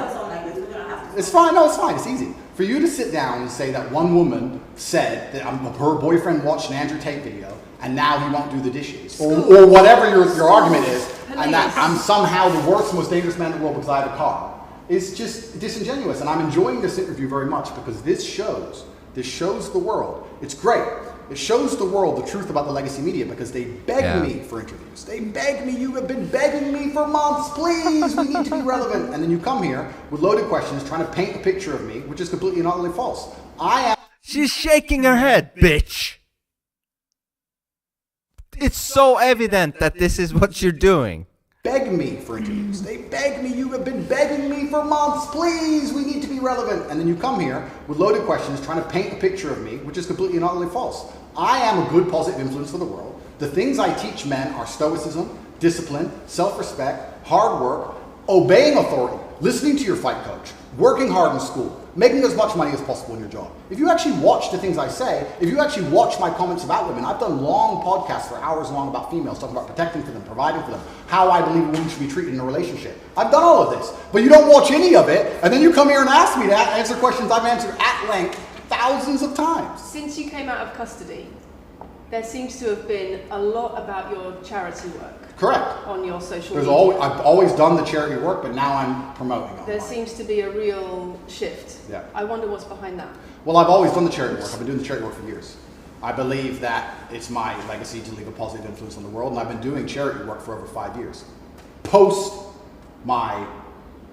D: it's fine. No, it's fine. It's easy. For you to sit down and say that one woman said that her boyfriend watched an Andrew Tate video and now he won't do the dishes, or whatever your argument is, and that I'm somehow the worst, most dangerous man in the world because I have a car, is just disingenuous. And I'm enjoying this interview very much because this shows the world. It's great. It shows the world the truth about the legacy media because they beg me for interviews. They beg me, you have been begging me for months, please, we need to be relevant. And then you come here with loaded questions trying to paint a picture of me, which is completely and utterly false.
A: She's shaking her head, bitch. It's so evident that this is what you're doing.
D: Beg me for interviews. They beg me, you have been begging me for months, please, we need to be relevant. And then you come here with loaded questions trying to paint a picture of me, which is completely and utterly false. I am a good positive influence for the world. The things I teach men are stoicism, discipline, self-respect, hard work, obeying authority, listening to your fight coach, working hard in school, making as much money as possible in your job. If you actually watch the things I say, if you actually watch my comments about women, I've done long podcasts for hours long about females, talking about protecting for them, providing for them, how I believe a woman should be treated in a relationship. I've done all of this, but you don't watch any of it, and then you come here and ask me to answer questions I've answered at length thousands of times.
C: Since you came out of custody, there seems to have been a lot about your charity work.
D: Correct.
C: On your social
D: There's
C: media.
D: I've always done the charity work, but now I'm promoting online.
C: There seems to be a real shift.
D: Yeah.
C: I wonder what's behind that.
D: Well, I've always done the charity work. I've been doing the charity work for years. I believe that it's my legacy to leave a positive influence on the world, and I've been doing charity work for over 5 years. Post my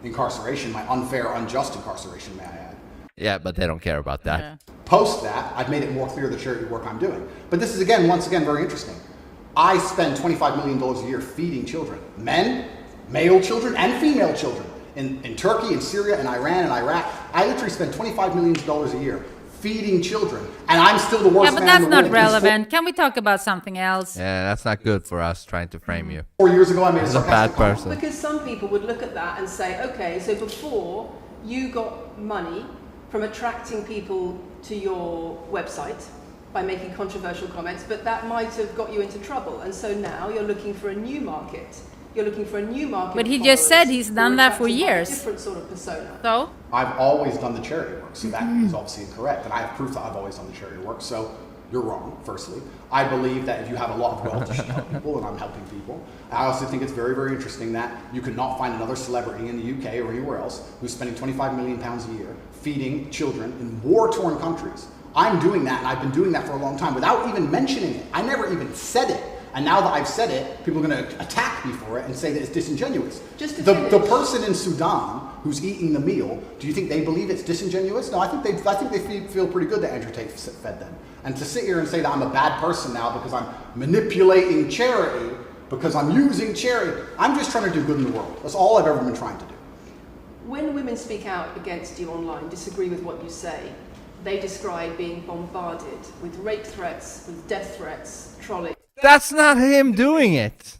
D: incarceration, my unfair, unjust incarceration, may I add.
A: Yeah, but they don't care about that.
B: Yeah.
D: Post that, I've made it more clear the charity work I'm doing. But this is, once again, very interesting. I spend $25 million a year feeding children. Men, male children, and female children. In Turkey, in Syria, in Iran, and Iraq. I literally spend $25 million a year feeding children. And I'm still the worst man in the world.
B: Yeah, but that's not relevant. Can we talk about something else?
A: Yeah, that's not good for us trying to frame you.
D: 4 years ago, I made
A: As a bad person.
C: Because some people would look at that and say, okay, so before you got money from attracting people to your website by making controversial comments, but that might have got you into trouble. And so now you're looking for a new market. You're looking for a new market.
B: But he just said he's done that for years.
C: A different sort of persona.
B: So?
D: I've always done the charity work, so that is obviously incorrect. And I have proof that I've always done the charity work, so you're wrong, firstly. I believe that if you have a lot of wealth, you should help people, and I'm helping people. I also think it's very, very interesting that you could not find another celebrity in the UK or anywhere else who's spending £25 million a year feeding children in war-torn countries. I'm doing that, and I've been doing that for a long time without even mentioning it. I never even said it. And now that I've said it, people are going to attack me for it and say that it's disingenuous. The person in Sudan who's eating the meal, do you think they believe it's disingenuous? No, I think they feel pretty good that Andrew Tate fed them. And to sit here and say that I'm a bad person now because I'm manipulating charity, because I'm using charity, I'm just trying to do good in the world. That's all I've ever been trying to do.
C: When women speak out against you online, disagree with what you say, they describe being bombarded with rape threats, with death threats, trolling.
A: That's not him doing it.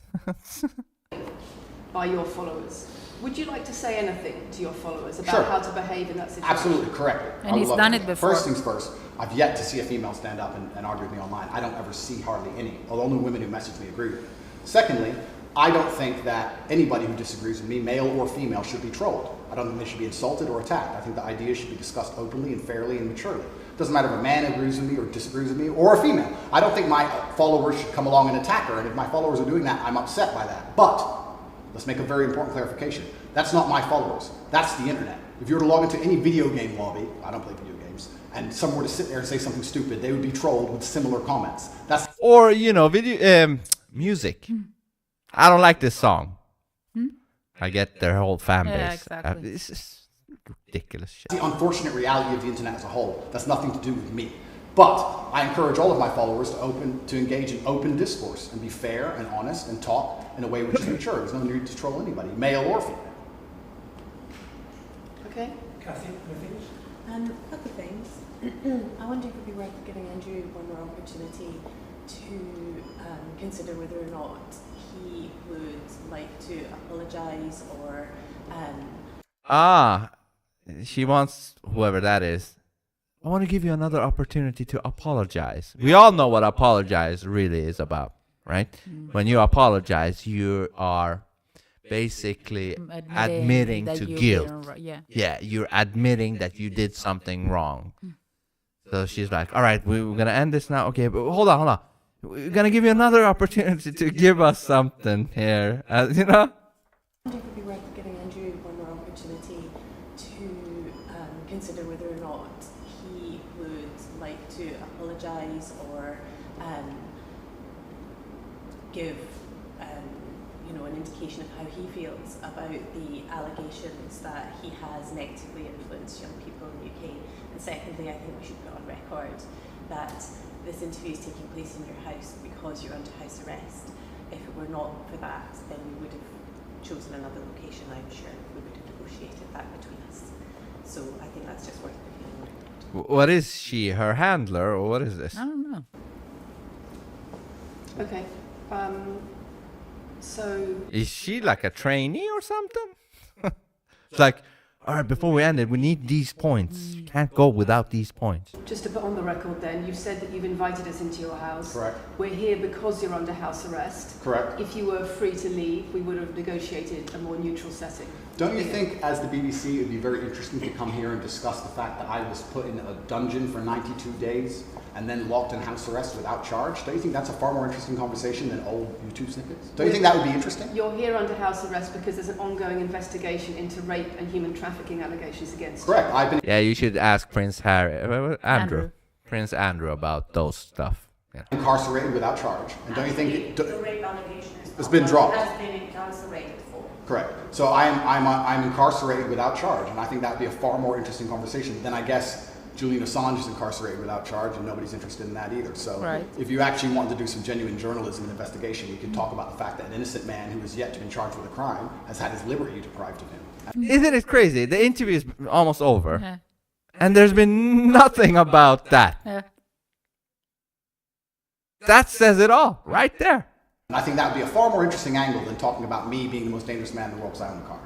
C: By your followers. Would you like to say anything to your followers about how to behave in that situation?
D: Absolutely, correctly.
B: And he's done it before.
D: First things first, I've yet to see a female stand up and argue with me online. I don't ever see hardly any. Although the women who message me agree with me. Secondly, I don't think that anybody who disagrees with me, male or female, should be trolled. I don't think they should be insulted or attacked. I think the ideas should be discussed openly and fairly and maturely. It doesn't matter if a man agrees with me or disagrees with me, or a female. I don't think my followers should come along and attack her, and if my followers are doing that, I'm upset by that. But, let's make a very important clarification. That's not my followers. That's the internet. If you were to log into any video game lobby, I don't play video games, and someone were to sit there and say something stupid, they would be trolled with similar comments. That's
A: Or, music. I don't like this song. I get their whole fan base.
B: Yeah, exactly.
A: This is ridiculous shit.
D: the unfortunate reality of the internet as a whole. That's nothing to do with me. But I encourage all of my followers to engage in open discourse and be fair and honest and talk in a way which is mature. There's no need to troll anybody, male or female.
C: Okay.
F: Kathy, anything?
H: A couple of things. I wonder if it would be worth giving Andrew one more opportunity to consider whether or not he would like to apologise or
A: she wants whoever that is. I want to give you another opportunity to apologize. We all know what apologize really is about, right? When you apologize, you are basically admitting to guilt. Yeah, you're admitting that you did something wrong. So she's like, all right, we're going to end this now. Okay, but hold on. We're going to give you another opportunity to give us something here. You know?
H: I think it would be worth giving Andrew one more opportunity to consider whether or not he would like to apologise or give an indication of how he feels about the allegations that he has negatively influenced young people in the UK. And secondly, I think we should put on record that this interview is taking place in your house because you're under house arrest. If it were not for that, then we would have chosen another location, I'm sure. We would have negotiated that between us. So I think that's just worth putting on record.
A: What is she? Her handler, or what is this?
B: I don't know.
C: Okay. So
A: Is she like a trainee or something? It's like, all right, before we end it, we need these points. Can't go without these points.
C: just to put on the record then, you've said that you've invited us into your house.
D: Correct.
C: We're here because you're under house arrest.
D: Correct.
C: If you were free to leave, we would have negotiated a more neutral setting.
D: Don't you think, as the BBC, it would be very interesting to come here and discuss the fact that I was put in a dungeon for 92 days and then locked in house arrest without charge? Don't you think that's a far more interesting conversation than old YouTube snippets? Don't you think that would be interesting?
C: You're here under house arrest because there's an ongoing investigation into rape and human trafficking allegations against you.
D: Correct. I've been
A: Yeah, you should ask Prince Andrew. Prince Andrew about those stuff. Yeah.
D: incarcerated without charge. And don't you think
E: The rape allegation
D: It's been dropped.
E: has been incarcerated for.
D: Correct. So I'm incarcerated without charge, and I think that would be a far more interesting conversation than I guess Julian Assange is incarcerated without charge, and nobody's interested in that either. So
B: Right.
D: if you actually wanted to do some genuine journalism and investigation, you could talk about the fact that an innocent man who has yet to be charged with a crime has had his liberty deprived of him.
A: Isn't it crazy? The interview is almost over,
B: Yeah.
A: and there's been nothing about that.
B: Yeah.
A: That says it all, right there.
D: And I think that would be a far more interesting angle than talking about me being the most dangerous man in the world because I own a car.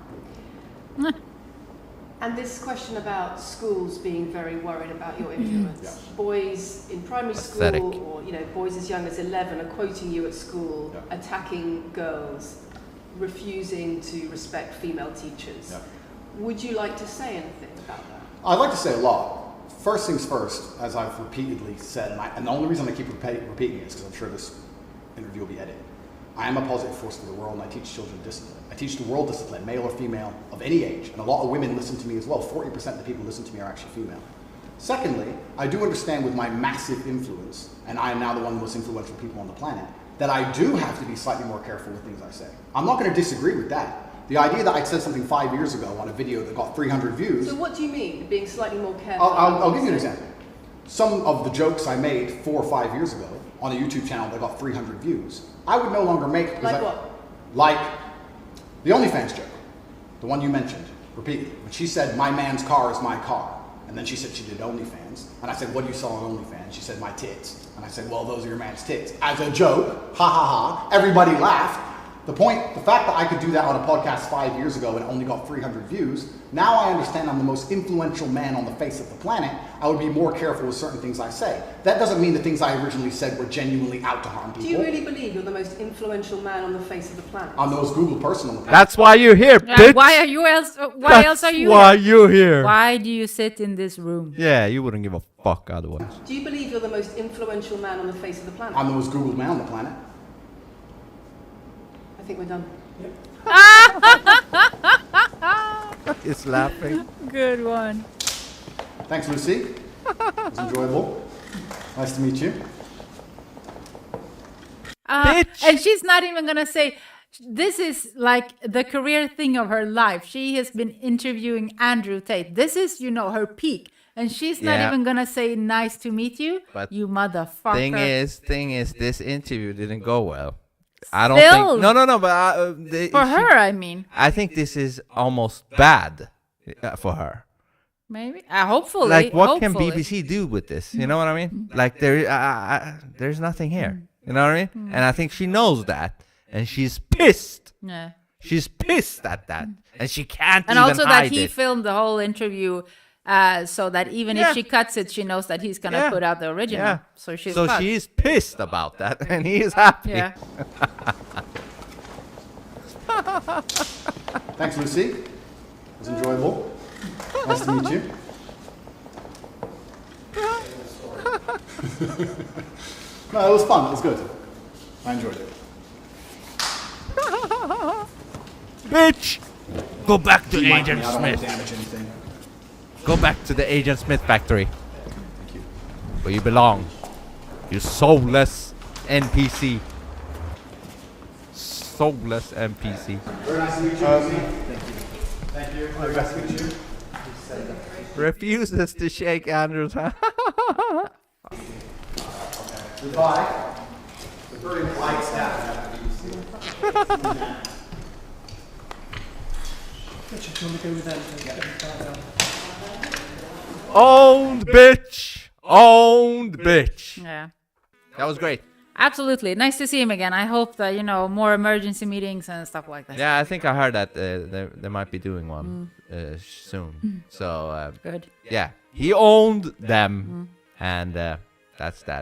C: And this question about schools being very worried about your influence.
D: Yes.
C: Boys in primary
A: Pathetic.
C: school, or boys as young as 11 are quoting you at school,
D: Yeah.
C: attacking girls, refusing to respect female teachers.
D: Yeah.
C: Would you like to say anything about that?
D: I'd like to say a lot. First things first, as I've repeatedly said, and the only reason I keep repeating it is because I'm sure this interview will be edited. I am a positive force for the world, and I teach children discipline. I teach the world discipline, male or female, of any age. And a lot of women listen to me as well. 40% of the people who listen to me are actually female. Secondly, I do understand with my massive influence, and I am now the one of the most influential people on the planet, that I do have to be slightly more careful with things I say. I'm not going to disagree with that. The idea that I said something 5 years ago on a video that got 300 views...
C: So what do you mean, being slightly more careful?
D: I'll give you an example. Some of the jokes I made 4 or 5 years ago on a YouTube channel that got 300 views, I would no longer make... because
C: Like what?
D: Like the OnlyFans joke, the one you mentioned repeatedly. When she said, my man's car is my car. And then she said she did OnlyFans. And I said, what do you sell on OnlyFans? She said, my tits. And I said, well, those are your man's tits. As a joke, ha ha ha, everybody laughed. The fact that I could do that on a podcast 5 years ago and it only got 300 views, now I understand I'm the most influential man on the face of the planet. I would be more careful with certain things I say. That doesn't mean the things I originally said were genuinely out to harm people.
C: Do you really believe you're the most influential man on the face of the planet?
D: I'm the most Googled person on the planet.
A: That's why you're here, bitch.
B: Why are you else? Why else are you
A: Why
B: here?
A: you're here.
B: Why do you sit in this room?
A: Yeah, you wouldn't give a fuck otherwise.
C: Do you believe you're the most influential man on the face of the planet?
D: I'm the most Googled man on the planet.
C: I think we're done.
A: It's laughing.
B: Good one.
D: Thanks, Lucy. It was enjoyable. Nice to meet you.
A: Bitch.
B: And she's not even gonna say this is like the career thing of her life. She has been interviewing Andrew Tate. This is, her peak. And she's not
A: Yeah.
B: even gonna say nice to meet you,
A: But
B: you motherfucker.
A: Thing is, this interview didn't go well. I don't
B: Still.
A: think. No. But
B: For her, I mean.
A: I think this is almost bad for her.
B: Maybe. Hopefully.
A: Like, what can
B: hopefully.
A: BBC do with this? You know what I mean? Like, there's nothing here. You know what I mean? And I think she knows that. and she's pissed.
B: Yeah.
A: She's pissed at that, and she can't
B: And
A: even
B: also
A: hide
B: that he
A: it.
B: filmed the whole interview, so that even if she cuts it, she knows that he's gonna put out the original.
A: Yeah.
B: So she's
A: So
B: fucked.
A: she's pissed about that, and he is happy.
B: Yeah.
D: Thanks, Lucy. It was enjoyable. Nice to meet you. No, it was fun. It was good. I enjoyed it.
A: Bitch! Go back to
D: Mike,
A: Agent
D: I don't want to
A: Smith.
D: damage anything.
A: Go back to the Agent Smith factory,
D: Thank you.
A: where you belong. You soulless NPC. Soulless NPC.
D: Very nice to meet you, Lucy. Thank you. Very nice to meet you.
A: Refuses to shake Andrew's hand.
D: Goodbye. It's a very polite staff.
A: Owned bitch. Owned bitch.
B: Yeah.
A: That was great.
B: Absolutely. Nice to see him again. I hope that, more emergency meetings and stuff like that.
A: Yeah, I think I heard that they might be doing one soon. So,
B: Good.
A: yeah, he owned them, and that's that.